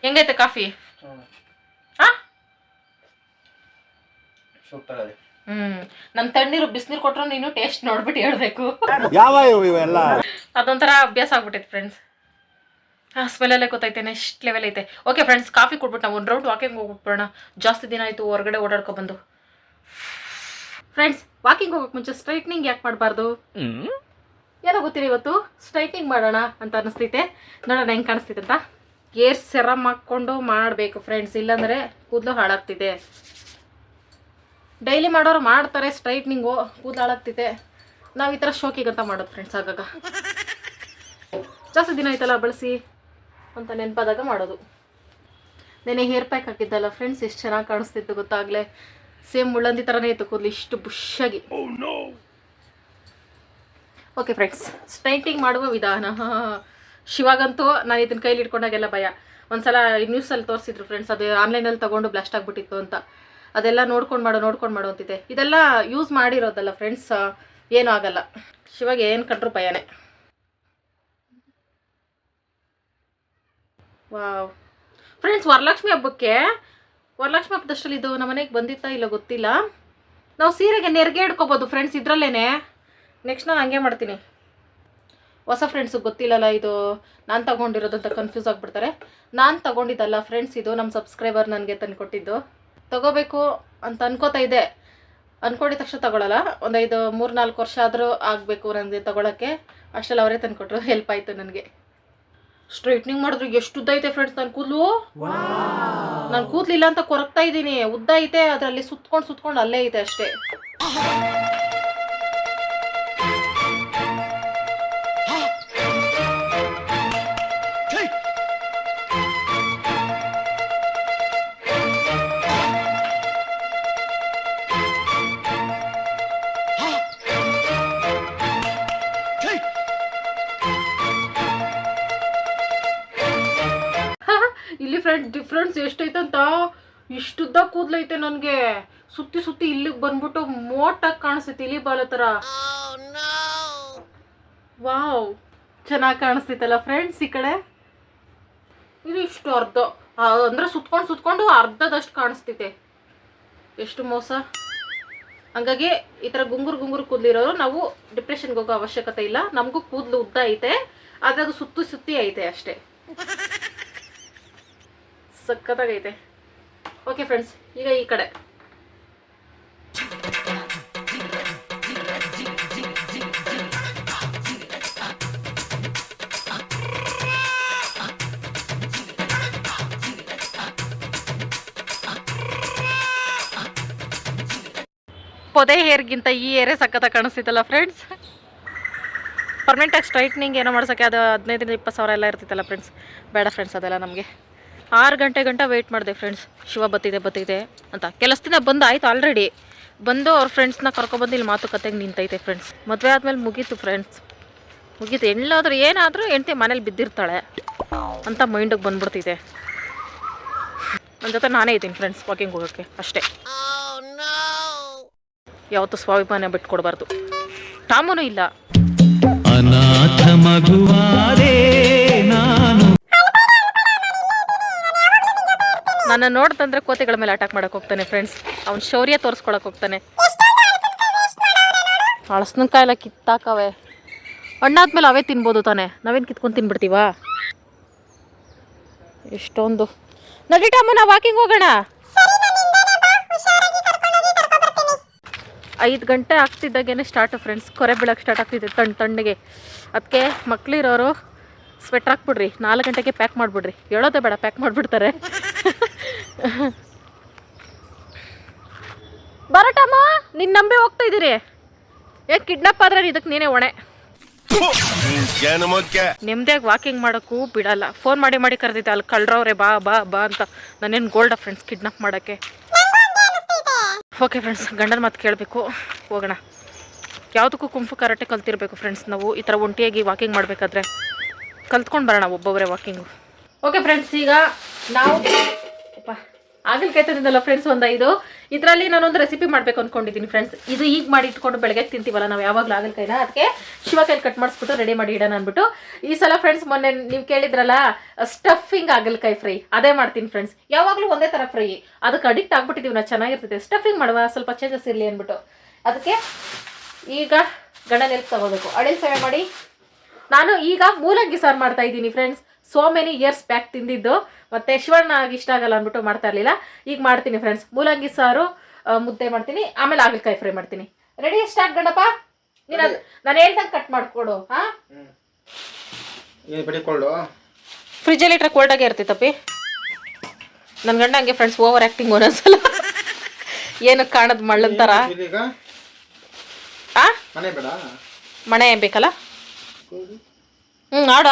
ಹೆಂಗೈತೆ ಕಾಫಿ? ಹಾ, ನನ್ ತಣ್ಣೀರು ಬಿಸಿನೀರು ಕೊಟ್ರು ನೀನು ಟೇಸ್ಟ್ ನೋಡ್ಬಿಟ್ಟು ಹೇಳ್ಬೇಕು. ಅದೊಂಥರ ಅಭ್ಯಾಸ ಆಗ್ಬಿಟ್ಟೈತೆ ಫ್ರೆಂಡ್ಸ್. ಸ್ಮೆಲ್ಲಲ್ಲೇ ಗೊತ್ತೈತೆ ನೆಕ್ಸ್ಟ್ ಲೆವೆಲ್ ಐತೆ. ಓಕೆ ಫ್ರೆಂಡ್ಸ್, ಕಾಫಿ ಕೊಟ್ಬಿಟ್ಟು ನಾವು 1 ರೌಂಡ್ ವಾಕಿಂಗ್ ಹೋಗ್ಬಿಟ್ಬಿಡೋಣ. ಜಾಸ್ತಿ ದಿನ ಆಯಿತು ಹೊರಗಡೆ ಓಡಾಡ್ಕೊಬಂದು. ಫ್ರೆಂಡ್ಸ್, ವಾಕಿಂಗ್ ಹೋಗೋಕೆ ಮುಂಚೆ ಸ್ಟ್ರೈಟ್ನಿಂಗ್ ಯಾಕೆ ಮಾಡಬಾರ್ದು? ಏನೋ ಗೊತ್ತಿಲ್ಲ, ಇವತ್ತು ಸ್ಟ್ರೈಟ್ನಿಂಗ್ ಮಾಡೋಣ ಅಂತ ಅನಿಸ್ತೈತೆ. ನೋಡೋಣ ಹೆಂಗೆ ಕಾಣಿಸ್ತೈತೆ ಅಂತ. ಏರ್ ಸೆರಮ್ ಹಾಕ್ಕೊಂಡು ಮಾಡಬೇಕು ಫ್ರೆಂಡ್ಸ್, ಇಲ್ಲಾಂದರೆ ಕೂದಲು ಹಾಳಾಗ್ತಿದೆ. ಡೈಲಿ ಮಾಡೋರು ಮಾಡ್ತಾರೆ ಸ್ಟ್ರೈಟ್ನಿಂಗು, ಕೂದಲು ಹಾಳಾಗ್ತಿದೆ. ನಾವು ಈ ಥರ ಶೋಕಿಗಂತ ಮಾಡೋದು ಫ್ರೆಂಡ್ಸ್. ಆಗಾಗ ಜಾಸ್ತಿ ದಿನ ಆಯ್ತಲ್ಲ ಬಳಸಿ ಅಂತ ನೆನಪಾದಾಗ ಮಾಡೋದು. ನೆನೆ ಹೇರ್ ಪ್ಯಾಕ್ ಹಾಕಿದ್ದಲ್ಲ ಫ್ರೆಂಡ್ಸ್, ಎಷ್ಟು ಚೆನ್ನಾಗಿ ಕಾಣಿಸ್ತಿತ್ತು ಗೊತ್ತಾಗಲೇ. ಸೇಮ್ ಮುಳ್ಳಂದಿ ಥರನೇ ಇತ್ತು ಕೂದಲು, ಇಷ್ಟು ಬುಷಾಗಿ. ಓಕೆ ಫ್ರೆಂಡ್ಸ್, ಸ್ಟ್ರೈಟ್ನಿಂಗ್ ಮಾಡುವ ವಿಧಾನ. ಶಿವಾಗಂತೂ ನಾನು ಇದನ್ನ ಕೈಲಿ ಇಟ್ಕೊಂಡಾಗೆಲ್ಲ ಭಯ. ಒಂದ್ಸಲ ನ್ಯೂಸಲ್ಲಿ ತೋರಿಸಿದ್ರು ಫ್ರೆಂಡ್ಸ್, ಅದು ಆನ್ಲೈನಲ್ಲಿ ತೊಗೊಂಡು ಬ್ಲಾಸ್ಟ್ ಆಗಿಬಿಟ್ಟಿತ್ತು ಅಂತ. ಅದೆಲ್ಲ ನೋಡ್ಕೊಂಡು ಮಾಡು ಅಂತಿದೆ. ಇದೆಲ್ಲ ಯೂಸ್ ಮಾಡಿರೋದಲ್ಲ ಫ್ರೆಂಡ್ಸ್, ಏನೂ ಆಗಲ್ಲ. ಶಿವಾಗ ಏನು ಕಂಡ್ರು ಭಯನೇ. ವಾವ್ ಫ್ರೆಂಡ್ಸ್, ವರಲಕ್ಷ್ಮಿ ಹಬ್ಬದಷ್ಟರಲ್ಲಿ ಇದು ನಮ್ಮ ಮನೆಗೆ ಬಂದಿತ್ತಾ ಇಲ್ಲ ಗೊತ್ತಿಲ್ಲ. ನಾವು ಸೀರೆಗೆ ನೆರಿಗೆ ಹಿಡ್ಕೊಬೋದು ಫ್ರೆಂಡ್ಸ್ ಇದರಲ್ಲೇನೆ. ನೆಕ್ಸ್ಟ್ ನಾನು ಹಂಗೆ ಮಾಡ್ತೀನಿ. ಹೊಸ ಫ್ರೆಂಡ್ಸಿಗೆ ಗೊತ್ತಿಲ್ಲಲ್ಲ ಇದು ನಾನು ತೊಗೊಂಡಿರೋದು ಅಂತ ಕನ್ಫ್ಯೂಸ್ ಆಗಿಬಿಡ್ತಾರೆ. ನಾನು ತೊಗೊಂಡಿದ್ದಲ್ಲ ಫ್ರೆಂಡ್ಸ್, ಇದು ನಮ್ಮ ಸಬ್ಸ್ಕ್ರೈಬರ್ ನನಗೆ ತಂದುಕೊಟ್ಟಿದ್ದು. ತೊಗೋಬೇಕು ಅಂತ ಅನ್ಕೋತಾ ಇದೆ. ಅಂದ್ಕೊಂಡಿದ್ದ ತಕ್ಷಣ ತೊಗೊಳಲ್ಲ. ಒಂದು 3-4 ವರ್ಷ ಆದರೂ ಆಗಬೇಕು ನನಗೆ ತೊಗೊಳಕ್ಕೆ. ಅಷ್ಟರಲ್ಲಿ ಅವರೇ ತಂದುಕೊಟ್ರು. ಹೆಲ್ಪ್ ಆಯಿತು ನನಗೆ. ಸ್ಟ್ರೈಟ್ನಿಂಗ್ ಮಾಡಿದ್ರೆ ಎಷ್ಟು ಉದ್ದ ಐತೆ ಫ್ರೆಂಡ್ಸ್ ನನ್ನ ಕೂದಲು. ನಾನು ಕೂದಲಿಲ್ಲ ಅಂತ ಕೊರಗ್ತಾ ಇದ್ದೀನಿ. ಉದ್ದ ಐತೆ, ಅದರಲ್ಲಿ ಸುತ್ಕೊಂಡು ಅಲ್ಲೇ ಐತೆ ಅಷ್ಟೇ. ಇಲ್ಲಿ ಫ್ರೆಂಡ್ಸ್ ಡಿಫ್ರೆನ್ಸ್ ಎಷ್ಟೈತಂತ. ಇಷ್ಟುದ್ದ ಕೂದಲೈತೆ ನನಗೆ. ಸುತ್ತಿ ಇಲ್ಲಿಗೆ ಬಂದ್ಬಿಟ್ಟು ಮೋಟಾಗಿ ಕಾಣಿಸ್ತೈತಿ, ಇಲಿ ಬಾಲ ಥರ. ವಾವ್, ಚೆನ್ನಾಗಿ ಕಾಣಿಸ್ತೈತಲ್ಲ ಫ್ರೆಂಡ್ಸ್. ಈ ಕಡೆ ಇದು ಇಷ್ಟು ಅರ್ಧ, ಅಂದರೆ ಸುತ್ಕೊಂಡು ಅರ್ಧದಷ್ಟು ಕಾಣಿಸ್ತೈತೆ. ಎಷ್ಟು ಮೋಸ. ಹಂಗಾಗಿ ಈ ಥರ ಗುಂಗುರು ಕೂದಲಿರೋರು ನಾವು ಡಿಪ್ರೆಷನ್ಗೆ ಹೋಗೋ ಅವಶ್ಯಕತೆ ಇಲ್ಲ. ನಮಗೂ ಕೂದಲು ಉದ್ದ ಐತೆ, ಆದರೆ ಅದು ಸುತ್ತಿ ಐತೆ ಅಷ್ಟೇ. ಸಕ್ಕತ್ತಾಗೈತೆ. ಓಕೆ ಫ್ರೆಂಡ್ಸ್, ಈಗ ಈ ಕಡೆ ಪೊದೆ ಹೇರ್ಗಿಂತ ಈ ಏರೇ ಸಕ್ಕತ್ತಾಗಿ ಕಾಣಿಸ್ತಿತ್ತಲ್ಲ ಫ್ರೆಂಡ್ಸ್. ಪರ್ಮನೆಂಟಾಗಿ ಸ್ಟ್ರೈಟ್ನಿಂಗ್ ಏನೋ ಮಾಡ್ಸೋಕ್ಕೆ ಅದು 15-20 ಸಾವಿರ ಎಲ್ಲ ಇರ್ತಿತ್ತಲ್ಲ ಫ್ರೆಂಡ್ಸ್. ಬೇಡ ಫ್ರೆಂಡ್ಸ್ ಅದೆಲ್ಲ ನಮಗೆ. 6 ಗಂಟೆ ವೆಯ್ಟ್ ಮಾಡಿದೆ ಫ್ರೆಂಡ್ಸ್. ಶಿವ ಬತ್ತಿದೆ ಅಂತ. ಕೆಲಸದಿಂದ ಬಂದು ಆಯಿತು ಆಲ್ರೆಡಿ. ಬಂದು ಅವ್ರ ಫ್ರೆಂಡ್ಸ್ನ ಕರ್ಕೊಬಂದು ಇಲ್ಲಿ ಮಾತುಕತೆಗೆ ನಿಂತೈತೆ ಫ್ರೆಂಡ್ಸ್. ಮದುವೆ ಆದಮೇಲೆ ಮುಗೀತು ಫ್ರೆಂಡ್ಸ್, ಮುಗೀತು. ಎಲ್ಲಾದರೂ ಏನಾದರೂ ಹೆಂಡ್ತಿ ಮನೇಲಿ ಬಿದ್ದಿರ್ತಾಳೆ ಅಂತ ಮೈಂಡಿಗೆ ಬಂದ್ಬಿಡ್ತಿದೆ. ನನ್ನ ಜೊತೆ ನಾನೇ ಇದ್ದೀನಿ ಫ್ರೆಂಡ್ಸ್ ವಾಕಿಂಗ್ ಹೋಗೋಕ್ಕೆ ಅಷ್ಟೇ. ಯಾವತ್ತೂ ಸ್ವಾಭಿಮಾನ ಬಿಟ್ಕೊಡ್ಬಾರ್ದು. ಟಾಮೂನು ಇಲ್ಲ. ಅನಾಥ ಮಗುವಾದೆ ನಾನು. ನನ್ನ ನೋಡ್ತಂದ್ರೆ ಕೋತಿಗಳ ಮೇಲೆ ಅಟ್ಯಾಕ್ ಮಾಡಕ್ಕೆ ಹೋಗ್ತಾನೆ ಫ್ರೆಂಡ್ಸ್. ಅವ್ನು ಶೌರ್ಯ ತೋರಿಸ್ಕೊಳಕ್ಕೆ ಹೋಗ್ತಾನೆ. ಹಳಸಿನಕಾಯಿ ಎಲ್ಲ ಕಿತ್ತಾಕವೆ. ಹಣ್ಣಾದ್ಮೇಲೆ ಅವೇ ತಿನ್ಬೋದು ತಾನೆ, ನಾವೇನು ಕಿತ್ಕೊಂಡು ತಿನ್ಬಿಡ್ತೀವಾ? ಎಷ್ಟೊಂದು. ನಡಿ ಟಾಮು, ನಾವು ವಾಕಿಂಗ್ ಹೋಗೋಣ. 5 ಗಂಟೆ ಆಗ್ತಿದ್ದಾಗೇನೆ ಸ್ಟಾರ್ಟ್ ಫ್ರೆಂಡ್ಸ್. ಕೊರೆ ಬೀಳಕ್ಕೆ ಸ್ಟಾರ್ಟ್ ಆಗ್ತಿದೆ ತಣ್ಣಗೆ. ಅದಕ್ಕೆ ಮಕ್ಳಿರೋರು ಸ್ವೆಟ್ರ್ ಹಾಕ್ಬಿಡ್ರಿ, 4 ಗಂಟೆಗೆ ಪ್ಯಾಕ್ ಮಾಡಿಬಿಡ್ರಿ. ಹೇಳೋದೇ ಬೇಡ, ಪ್ಯಾಕ್ ಮಾಡಿಬಿಡ್ತಾರೆ. ಬರಟಮ್ಮ, ನಿನ್ನ ನಂಬಿ ಹೋಗ್ತಾ ಇದ್ದೀರಿ. ಯಾಕೆ ಕಿಡ್ನಾಪ್ ಆದ್ರೆ ಇದಕ್ಕೆ ನೀನೇ ಹೊಣೆ. ನೆಮ್ಮದಿಯಾಗಿ ವಾಕಿಂಗ್ ಮಾಡೋಕ್ಕೂ ಬಿಡಲ್ಲ. ಫೋನ್ ಮಾಡಿ ಕರೆದಿದ್ದೆ, ಅಲ್ಲಿ ಕಳ್ರವ್ರೆ ಬಾ ಅಂತ. ನಾನೇನು ಗೋಲ್ಡ ಫ್ರೆಂಡ್ಸ್ ಕಿಡ್ನಾಪ್ ಮಾಡೋಕ್ಕೆ. ಓಕೆ ಫ್ರೆಂಡ್ಸ್, ಗಂಡನ ಮಾತು ಕೇಳಬೇಕು, ಹೋಗೋಣ. ಯಾವುದಕ್ಕೂ ಕುಂಫು ಕರಾಟೆ ಕಲ್ತಿರ್ಬೇಕು ಫ್ರೆಂಡ್ಸ್. ನಾವು ಈ ಥರ ಒಂಟಿಯಾಗಿ ವಾಕಿಂಗ್ ಮಾಡಬೇಕಾದ್ರೆ ಕಲ್ತ್ಕೊಂಡು ಬರೋಣ ಒಬ್ಬೊಬ್ಬರೇ ವಾಕಿಂಗು. ಓಕೆ ಫ್ರೆಂಡ್ಸ್, ಈಗ ನಾವು ಆಗಲ್ಕಾಯಿ ತಂದಿದ್ದಲ್ಲ ಫ್ರೆಂಡ್ಸ್ ಒಂದು 5. ಇದರಲ್ಲಿ ನಾನೊಂದು ರೆಸಿಪಿ ಮಾಡಬೇಕು ಅಂದ್ಕೊಂಡಿದ್ದೀನಿ ಫ್ರೆಂಡ್ಸ್. ಇದು ಈಗ ಮಾಡಿ ಇಟ್ಕೊಂಡು ಬೆಳಗ್ಗೆ ತಿಂತೀವಲ್ಲ ನಾವು ಯಾವಾಗಲೂ ಆಗಲ್ಕಾಯಿನ, ಅದಕ್ಕೆ ಶಿವ ಕೈಲಿ ಕಟ್ ಮಾಡಿಸ್ಬಿಟ್ಟು ರೆಡಿ ಮಾಡಿ ಇಡೋಣ ಅಂದ್ಬಿಟ್ಟು ಈ ಸಲ ಫ್ರೆಂಡ್ಸ್ ಮೊನ್ನೆ ನೀವು ಕೇಳಿದ್ರಲ್ಲ ಸ್ಟಫಿಂಗ್ ಆಗಲ್ಕಾಯಿ ಫ್ರೈ, ಅದೇ ಮಾಡ್ತೀನಿ ಫ್ರೆಂಡ್ಸ್. ಯಾವಾಗಲೂ ಒಂದೇ ಥರ ಫ್ರೈ, ಅದಕ್ಕೆ ಅಡಿಕ್ಟ್ ಆಗ್ಬಿಟ್ಟಿದ್ದೀವಿ ನಾವು. ಚೆನ್ನಾಗಿರ್ತೈತೆ. ಸ್ಟಫಿಂಗ್ ಮಾಡುವ, ಸ್ವಲ್ಪ ಚೇಂಜಸ್ ಇರಲಿ ಅಂದ್ಬಿಟ್ಟು ಅದಕ್ಕೆ ಈಗ ಗಂಡನ ಹೆಲ್ಪ್ ತಗೋಬೇಕು. ಅಡಿಲ್ ಸೇವೆ ಮಾಡಿ ನಾನು ಈಗ ಮೂಲಂಗಿ ಸಾರು ಮಾಡ್ತಾ ಇದ್ದೀನಿ friends. So many years back ತಿಂದಿದ್ದು, ಮತ್ತು ಶಿವಣ್ಣಗೆ ಇಷ್ಟ ಆಗಲ್ಲ ಅಂದ್ಬಿಟ್ಟು ಮಾಡ್ತಾ ಇರಲಿಲ್ಲ. ಈಗ ಮಾಡ್ತೀನಿ ಫ್ರೆಂಡ್ಸ್. ಮೂಲಂಗಿ ಸಾರು, ಮುದ್ದೆ ಮಾಡ್ತೀನಿ, ಆಮೇಲೆ ಆಗಲ್ಕಾಯಿ ಫ್ರೈ ಮಾಡ್ತೀನಿ. ರೆಡಿ? ಸ್ಟಾರ್ಟ್ ಗಂಡಪ್ಪ. ನೀನು ನಾನು ಹೇಳ್ದಂಗೆ ಕಟ್ ಮಾಡಿಕೊಡು. ಹಾಂ, ಫ್ರಿಜ್ಜಲ್ಲಿ ಇಟ್ಟರೆ ಕೋಲ್ಡಾಗೆ ಇರ್ತೈತಪ್ಪಿ. ನನ್ನ ಗಂಡ ಹಂಗೆ ಫ್ರೆಂಡ್ಸ್, ಓವರ್ ಆ್ಯಕ್ಟಿಂಗ್ ಒಂದೊಂದ್ಸಲ. ಏನು ಕಾಣದ್ ಮಳ್ಳಂತಾರ. ಮನೆ ಬೇಕಲ್ಲ.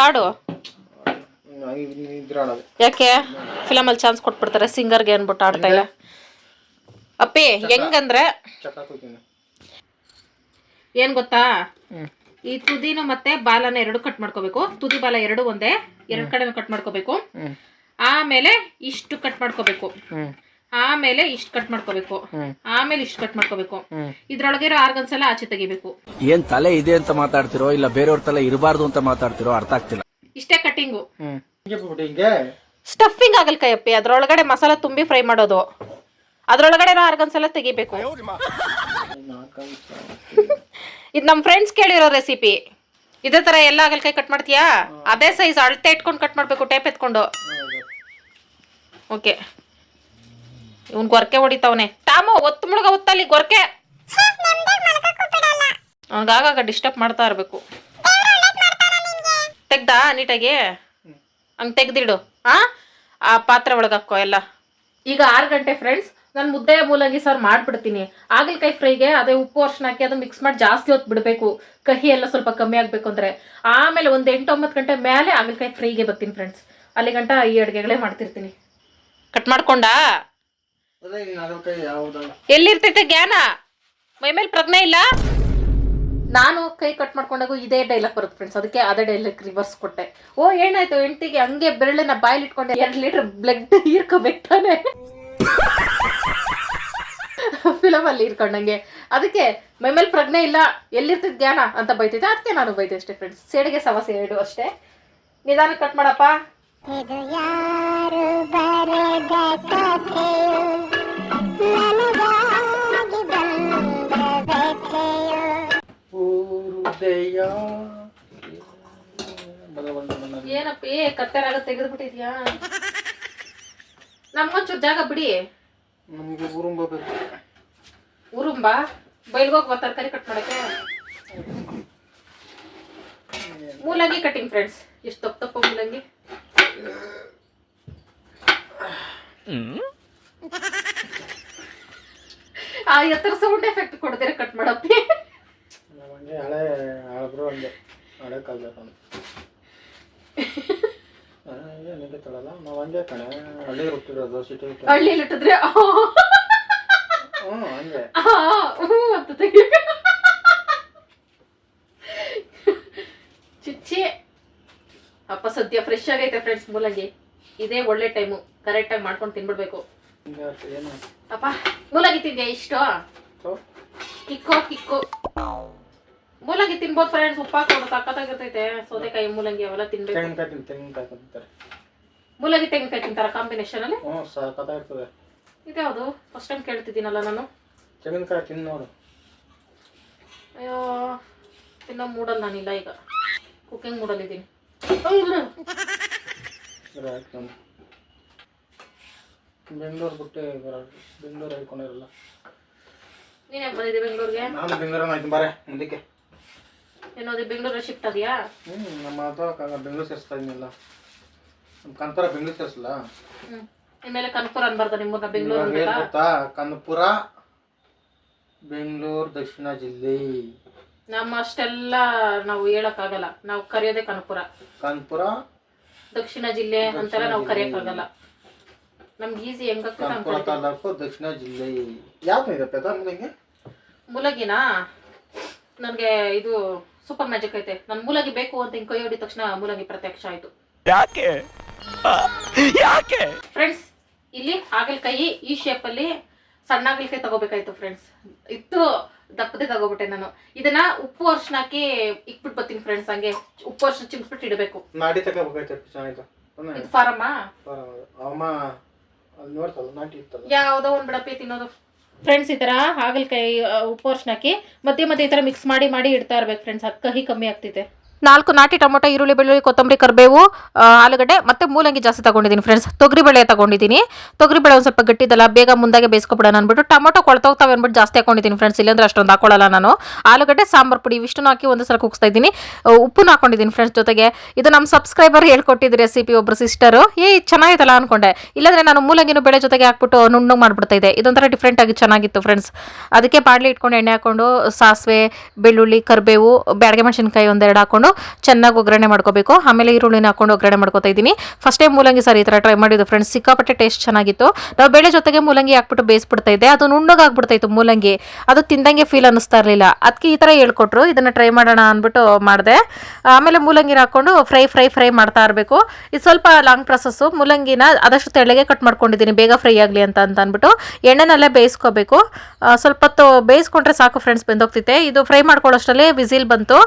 ಆಡು. ಯಾಕೆ ಫಿಲಮಲ್ಲಿ ಚಾನ್ಸ್ ಕೊಟ್ಬಿಡ್ತಾರೆ ಸಿಂಗರ್ಗೆ ಅನ್ಬಿಟ್ಟು ಆಡ್ತಾ ಇಲ್ಲ ಅಪ್ಪಿ. ಹೆಂಗಂದ್ರೆ ಏನ್ ಗೊತ್ತಾ, ಈ ತುದಿನು ಮತ್ತೆ ಬಾಲನ 2 ಕಟ್ ಮಾಡ್ಕೋಬೇಕು. ತುದಿ ಬಾಲ 2 ಒಂದೇ, 2 ಕಡೆನೂ ಕಟ್ ಮಾಡ್ಕೋಬೇಕು. ಆಮೇಲೆ ಇಷ್ಟು ಕಟ್ ಮಾಡ್ಕೋಬೇಕು, ಆಮೇಲೆ ಇಷ್ಟು ಕಟ್ ಮಾಡ್ಕೋಬೇಕು, ಆಮೇಲೆ ಇಷ್ಟು ಕಟ್ ಮಾಡ್ಕೋಬೇಕು. ಇದ್ರೊಳಗೆ ಇರೋ ಆರ್ಗನ್ಸ್ ಎಲ್ಲ ಆಚೆ ತೆಗಿಬೇಕು. ಏನ್ ತಲೆ ಇದೆ ಅಂತ ಮಾತಾಡ್ತಿರೋ ಇಲ್ಲ ಬೇರೆಯವ್ರ ತಲೆ ಇರಬಾರ್ದು ಅಂತ ಮಾತಾಡ್ತಿರೋ ಅರ್ಥ ಆಗ್ತಿಲ್ಲ. ಇಷ್ಟೇ ಕಟ್ಟಿಂಗು. ಸ್ಟಫಿಂಗ್ ಆಗಲ್ಕಾಯಪ್ಪಿ, ಅದ್ರೊಳಗಡೆ ಮಸಾಲ ತುಂಬಿ ಫ್ರೈ ಮಾಡೋದು, ಅದ್ರೊಳಗಡೆ ಇರೋ ಆರ್ಗನ್ಸ್ ಎಲ್ಲ ತೆಗಿಬೇಕು. ಇದು ನಮ್ಮ ಫ್ರೆಂಡ್ಸ್ ಕೇಳಿರೋ ರೆಸಿಪಿ. ಇದೇ ತರ ಎಲ್ಲ ಆಗಲ್ಕಾಯಿ ಕಟ್ ಮಾಡ್ತೀಯಾ? ಅದೇ ಸೈಜ್ ಅಳತೆ ಇಟ್ಕೊಂಡು ಕಟ್ ಮಾಡ್ಬೇಕು, ಟೇಪ್ ಎತ್ಕೊಂಡು. ಓಕೆ, ಇವನ್ ಗೊರಕೆ ಹೊಡಿತಾವನೆ. ಟಾಮು ಒತ್ತು ಮುಳುಗ ಒತ್ತಲ್ಲಿ ಗೊರಕೆ. ಅವ್ನಿಗಾಗ ಡಿಸ್ಟರ್ಬ್ ಮಾಡ್ತಾ ಇರ್ಬೇಕು. ತೆಗ್ದಾ ನೀಟಾಗಿ ಹಂಗೆ ತೆಗ್ದಿಡು. ಆ ಪಾತ್ರೆ ಒಳಗೆ ಹಾಕೋ ಎಲ್ಲ. ಈಗ 6 ಗಂಟೆ ಫ್ರೆಂಡ್ಸ್. ನಾನು ಮುದ್ದೆ ಮೂಲಂಗಿ ಸಾರು ಮಾಡಿಬಿಡ್ತೀನಿ. ಹಾಗಲಕಾಯಿ ಫ್ರೈಗೆ ಅದೇ ಉಪ್ಪು ಅರ್ಶಿನ ಹಾಕಿ ಅದು ಮಿಕ್ಸ್ ಮಾಡಿ ಜಾಸ್ತಿ ಹೊತ್ತು ಬಿಡಬೇಕು, ಕಹಿ ಎಲ್ಲ ಸ್ವಲ್ಪ ಕಮ್ಮಿ ಆಗಬೇಕು ಅಂದರೆ. ಆಮೇಲೆ ಒಂದು 8-9 ಗಂಟೆ ಮೇಲೆ ಹಾಗಲಕಾಯಿ ಫ್ರೈಗೆ ಬರ್ತೀನಿ ಫ್ರೆಂಡ್ಸ್. ಅಲ್ಲಿ ಗಂಟ ಈ ಅಡುಗೆಗಳೇ ಮಾಡ್ತಿರ್ತೀನಿ. ಕಟ್ ಮಾಡ್ಕೊಂಡಾ? ಎಲ್ಲಿರ್ತೈತೆ ಜ್ಞಾನ? ಮೈ ಮೇಲೆ ಪ್ರಜ್ಞೆ ಇಲ್ಲ. ನಾನು ಕೈ ಕಟ್ ಮಾಡ್ಕೊಂಡಾಗ ಇದೇ ಡೈಲಾಗ್ ಬರುತ್ತೆ ಫ್ರೆಂಡ್ಸ್, ಅದಕ್ಕೆ ಅದೇ ಡೈಲಾಗ್ ರಿವರ್ಸ್ ಕೊಟ್ಟೆ. ಓ ಏನಾಯ್ತು ಹೆಂಡ್ತಿಗೆ ಹಂಗೆ ಬೆರಳನ್ನ ಬಾಯಲ್ಲಿ ಇಟ್ಕೊಂಡೆ 2 ಲೀಟರ್ ಬ್ಲಡ್ ಹೀರ್ಕೋಬೇಕು ತಾನೆ ಫಿಲಮಲ್ಲಿ ಇರ್ಕೊಂಡಂಗೆ. ಅದಕ್ಕೆ ಮೈ ಮೇಲೆ ಪ್ರಜ್ಞೆ ಇಲ್ಲ, ಎಲ್ಲಿರ್ತೈತೆ ಜ್ಞಾನ ಅಂತ ಬೈತಿದ್ದೆ. ಅದಕ್ಕೆ ನಾನು ಬೈತೆ ಅಷ್ಟೇ ಫ್ರೆಂಡ್ಸ್. ಸೇಡಿಗೆ ಸಮಸ್ಯೆ 2 ಅಷ್ಟೇ. ನಿಧಾನ ಕಟ್ ಮಾಡಪ್ಪ. ಏನಪ್ಪಿ ಕತ್ತೆರಾಗ ತೆಗೆದು ಬಿಟ್ಟಿದ್ಯಾ? ನಮ್ಗೊಂಚೂರು ಜಾಗ ಬಿಡಿ. ನಮಗೆ ಉರುಂಬ ಬೇಕು. ಉರುಂಬ ಬೈಲ್ಗೋಗಿ ತರಕಾರಿ ಕಟ್ ಮಾಡಕ್ಕೆ. ಮೂಲಂಗಿ ಕಟಿಂಗ್ ಫ್ರೆಂಡ್ಸ್. ಎಷ್ಟು ತಪ್ಪ ಮೂಲಂಗಿ. ಆ ಎತ್ತರ ಸೌಂಡ್ ಎಫೆಕ್ಟ್ ಕೊಡ್ತೀರ ಕಟ್ ಮಾಡಪ್ಪಿ. ನಮಗೆ ಹಳೆ ಹಳಬ್ರು ಹಂಗೆ ಹಳೆ ಕಾಲದ ಏನಿಗೆ ತಳಲ್ಲ ನಾವು ಹಂಗೆ ಕಣೆ ಹಳ್ಳಿ ಹುಟ್ಟಿರೋದು ಸಿಟಿ ಹಳ್ಳಿಯಲ್ಲಿ ಇಟ್ಟಿದ್ರೆ ಹಂಗೆ ಅಂತ ತೆಗಿ. ಚಿಚ್ಚಿ ಅಪ್ಪ ಸದ್ಯ ಫ್ರೆಶ್ ಆಗೈತೆ ಫ್ರೆಂಡ್ಸ್ ಮೂಲಂಗಿ. ಇದೇ ಒಳ್ಳೆ ಟೈಮು, ಕರೆಕ್ಟಾಗಿ ಮಾಡ್ಕೊಂಡು ತಿನ್ಬಿಡ್ಬೇಕು. ಏನು ಅಪ್ಪ ಮೂಲಂಗಿ ತಿಂದ್ಯಾ? ಇಷ್ಟು ಕಿಕ್ಕೋ ಮೂಲಂಗಿ ತಿನ್ಬೋದು ಫ್ರೆಂಡ್ಸ್. ಉಪ್ಪಾಕೊಂಡು ಸಕ್ಕತ್ತಾಗಿರ್ತೈತೆ. ಸೌತೆಕಾಯಿ ಮೂಲಂಗಿ ಅವೆಲ್ಲ ತಿನ್ಬೇಕು. ತೆಂಗಿನಕಾಯಿ ತಿಂತಾರೆ. ಮೂಲಂಗಿ ತೆಂಗಿನಕಾಯಿ ತಿಂತಾರ ಕಾಂಬಿನೇಷನ್ ಅಲ್ಲಿ? ಸಕ್ಕತ್ತಾಗಿರ್ತದೆ. ಇದ್ಯಾವುದು ಫಸ್ಟ್ ಟೈಮ್ ಕೇಳ್ತಿದ್ದೀನಲ್ಲ ನಾನು. ತೆಂಗಿನಕಾಯಿ ತಿಂದು ನೋಡು. ಅಯ್ಯೋ ತಿನ್ನೋ ಮೂಡಲ್ಲಿ ನಾನಿಲ್ಲ, ಈಗ ಕುಕಿಂಗ್ ಮೂಡಲ್ಲಿದ್ದೀನಿ. ಬೆಂಗಳೂರು ಬಿಟ್ಟು ಬೆಂಗಳೂರು ಹೇಳ್ಕೊಂಡಿರಲ್ಲ. ನೀನೇ ಬಂದಿದ್ದೆ ಬೆಂಗಳೂರಿಗೆ? ನಾನು ಬೆಂಗಳೂರು ಆಯ್ತು ಬಾರೆ ಮುಂದಕ್ಕೆ. ಏನೋದು ಬೆಂಗಳೂರಲ್ಲಿ ಶಿಫ್ಟ್ ಅದೆಯಾ? ನಮ್ಮ ಬೆಂಗಳೂರು ಸೇರಿಸ್ತಾ ಇದೀನಿಲ್ಲ. ನಮ್ಮ ಕನಪುರ ಬೆಂಗಳೂರು ಸೇರಿಸಲ್ಲ. ಇನ್ಮೇಲೆ ಕನಪುರ ಅನ್ಬಾರ್ದು ನಿಮ್ಮೂರ್ನ ಬೆಂಗಳೂರು ಗೊತ್ತಾ? ಕನಪುರ ಬೆಂಗಳೂರು ದಕ್ಷಿಣ ಜಿಲ್ಲೆ. ನಮ್ಮ ಅಷ್ಟೆಲ್ಲ ನಾವು ಹೇಳಕ್ಕಾಗಲ್ಲ. ನಾವು ಕರೆಯೋದೇ ಕನಪುರ. ಕನಪುರ ದಕ್ಷಿಣ ಜಿಲ್ಲೆ ಅಂತೆಲ್ಲ ನಾವು ಕರೆಯಕ್ಕಾಗಲ್ಲ. ನಮ್ಗೆ ಈಸಿ ಹೆಂಗಕ್ಕೆ ಕನಪುರ ತಾಲೂಕು ದಕ್ಷಿಣ ಜಿಲ್ಲೆ. ಯಾವ್ದು ಇದೆ ಪೆದ ಮೂಲಂಗಿ? ಮೂಲಂಗಿನಾ? ನನಗೆ ಇದು ಸೂಪರ್ ಮ್ಯಾಜಿಕ್ ಐತೆ. ನನ್ನ ಮೂಲಂಗಿ ಬೇಕು ಅಂತ ಹಿಂಗೆ ಕೈ ಹೊಡಿದ ತಕ್ಷಣ ಮೂಲಂಗಿ ಪ್ರತ್ಯಕ್ಷ ಆಯ್ತು. ಯಾಕೆ ಫ್ರೆಂಡ್ಸ್ ಇಲ್ಲಿ ಹಾಗಲಕಾಯಿ ಈ ಶೇಪಲ್ಲಿ ಸಣ್ಣ ಹಾಗಲಕಾಯಿ ತಗೋಬೇಕಾಯ್ತು ಫ್ರೆಂಡ್ಸ್. ಇತ್ತು ದಪ್ಪದೇ ತಗೋಬಿಟ್ಟೆ ನಾನು. ಇದನ್ನ ಉಪ್ಪು ಅರ್ಶಿನ ಹಾಕಿ ಇಕ್ಬಿಟ್ಟು ಬರ್ತೀನಿ ಫ್ರೆಂಡ್ಸ್. ಹಂಗೆ ಉಪ್ಪು ಅರ್ಶಿನ ಚಿಮ್ಸ್ಬಿಟ್ಟು ಇಡಬೇಕು. ನಾಟಿ ತಗೋಬೇಕಾಯ್ತು. ಚೆನ್ನಾಯ್ತು. ಇದು ಫಾರಮ್ಮ ಅಮ್ಮ ಅಲ್ಲಿ ನೋಡ್ತಲ್ಲ ನಾಟಿ ಇತ್ತಲ್ಲ, ಯಾವುದೋ ಒಂದು ಬಿಡಪ್ಪಿ ತಿನ್ನೋದು ಫ್ರೆಂಡ್ಸ್. ಈ ಥರ ಹಾಗಲಕಾಯಿ ಉಪ್ಪು ಅರ್ಶಿನ ಹಾಕಿ ಮಧ್ಯೆ ಮಧ್ಯೆ ಈ ಥರ ಮಿಕ್ಸ್ ಮಾಡಿ ಇಡ್ತಾ ಇರ್ಬೇಕು ಫ್ರೆಂಡ್ಸ್. ಅದು ಕಹಿ ಕಮ್ಮಿ ಆಗ್ತೈತೆ. 4 ನಾಟಿ ಟೊಮೊಟೊ, ಈರುಳ್ಳಿ, ಬೆಳ್ಳುಳ್ಳಿ, ಕೊತ್ತಂಬರಿ, ಕರಿಬೇವು, ಆಲೂಗಡ್ಡೆ ಮತ್ತು ಮೂಲಂಗಿ ಜಾಸ್ತಿ ತಗೊಂಡಿದ್ದೀನಿ ಫ್ರೆಂಡ್ಸ್. ತೊಗರಿಬೇಳೆ ತಗೊಂಡಿದ್ದೀನಿ. ತೊಗರಿಬೇಳೆ ಒಂದು ಸ್ವಲ್ಪ ಗಟ್ಟಿದಲ್ಲ, ಬೇಗ ಮುಂದಾಗೆ ಬೇಯಿಸ್ಕೊಬಿಡೋಣ ಅಂದ್ಬಿಟ್ಟು ಟೊಮೊಟೊ ಕೊಳ್ತೋಗ್ತಾವೆ ಅಂದ್ಬಿಟ್ಟು ಜಾಸ್ತಿ ಹಾಕೊಂಡಿದ್ದೀನಿ ಫ್ರೆಂಡ್ಸ್. ಇಲ್ಲಾಂದ್ರೆ ಅಷ್ಟೊಂದು ಹಾಕೊಳ್ಳಲ್ಲ ನಾನು. ಆಲೂಗಡ್ಡೆ, ಸಾಂಬಾರು ಪುಡಿ ಇವಿಷ್ಟನ್ನು ಹಾಕಿ ಒಂದು ಸಲ ಕುಗ್ಸ್ತಾ ಇದ್ದೀನಿ. ಉಪ್ಪನ್ನು ಹಾಕೊಂಡಿದ್ದೀನಿ ಫ್ರೆಂಡ್ಸ್. ಜೊತೆಗೆ ಇದು ನಮ್ಮ ಸಬ್ಸ್ಕ್ರೈಬರ್ ಹೇಳ್ಕೊಟ್ಟಿದ್ದು ರೆಸಿಪಿ, ಒಬ್ಬರು ಸಿಸ್ಟರು. ಚೆನ್ನಾಗಿತ್ತಲ್ಲ ಅನ್ಕೊಂಡೆ. ಇಲ್ಲಾಂದ್ರೆ ನಾನು ಮೂಲಂಗಿನ ಬೇಳೆ ಜೊತೆಗೆ ಹಾಕ್ಬಿಟ್ಟು ನುಣ್ಣಗೆ ಮಾಡ್ಬಿಡ್ತಾ ಇದ್ದೆ. ಇದೊಂಥರ ಡಿಫ್ರೆಂಟ್ ಆಗಿ ಚೆನ್ನಾಗಿತ್ತು ಫ್ರೆಂಡ್ಸ್. ಅದಕ್ಕೆ ಬಾಣಲಿ ಇಟ್ಕೊಂಡು ಎಣ್ಣೆ ಹಾಕೊಂಡು ಸಾಸಿವೆ, ಬೆಳ್ಳುಳ್ಳಿ, ಕರಿಬೇವು, ಬ್ಯಾಡಗೆ ಮೆಣಸಿನ್ಕಾಯಿ 1-2 ಹಾಕೊಂಡು ಹಾಕೊಂಡು ಚೆನ್ನಾಗಿ ಒಗ್ಗರಣೆ ಮಾಡ್ಕೋಬೇಕು. ಆಮೇಲೆ ಈರುಳ್ಳಿನ ಹಾಕೊಂಡು ಒಗ್ಗರಣೆ ಮಾಡ್ಕೊತಾ ಇದ್ದೀನಿ. ಫಸ್ಟ್ ಟೈಮ್ ಮೂಲಂಗಿ ಸಾರಿ ಈ ಥರ ಟ್ರೈ ಮಾಡಿದ್ದು ಫ್ರೆಂಡ್ಸ್, ಸಿಕ್ಕಾಪಟ್ಟೆ ಟೇಸ್ಟ್ ಚೆನ್ನಾಗಿತ್ತು. ನಾವು ಬೇಳೆ ಜೊತೆಗೆ ಮೂಲಂಗಿ ಹಾಕ್ಬಿಟ್ಟು ಬೇಯಿಸ್ಬಿಡ್ತಾ ಇದ್ದೆ, ಅದು ನುಣ್ಣಗಾಗ್ಬಿಡ್ತಾ ಇತ್ತು ಮೂಲಂಗಿ, ಅದು ತಿಂದಂಗೆ ಫೀಲ್ ಅನ್ನಿಸ್ತಾ ಇರಲಿಲ್ಲ. ಅದಕ್ಕೆ ಈ ಥರ ಹೇಳ್ಕೊಟ್ರು, ಇದನ್ನು ಟ್ರೈ ಮಾಡೋಣ ಅಂದ್ಬಿಟ್ಟು ಮಾಡಿದೆ. ಆಮೇಲೆ ಮೂಲಂಗಿನ ಹಾಕ್ಕೊಂಡು ಫ್ರೈ ಮಾಡ್ತಾ ಇರಬೇಕು. ಇದು ಸ್ವಲ್ಪ ಲಾಂಗ್ ಪ್ರೊಸೆಸ್ಸು. ಮೂಲಂಗಿನ ಆದಷ್ಟು ತೆಳ್ಳಗೆ ಕಟ್ ಮಾಡ್ಕೊಂಡಿದ್ದೀನಿ ಬೇಗ ಫ್ರೈ ಆಗಲಿ ಅಂತ ಅಂದ್ಬಿಟ್ಟು ಎಣ್ಣೆನಲ್ಲೇ ಬೇಯಿಸ್ಕೋಬೇಕು. ಸ್ವಲ್ಪ ಹೊತ್ತು ಬೇಯಿಸ್ಕೊಂಡ್ರೆ ಸಾಕು ಫ್ರೆಂಡ್ಸ್, ಬೆಂದೋಗ್ತಿತ್ತೆ. ಇದು ಫ್ರೈ ಮಾಡ್ಕೊಳ್ಳೋಷ್ಟರಲ್ಲಿ ವಿಸಿಲ್ ಬಂತು.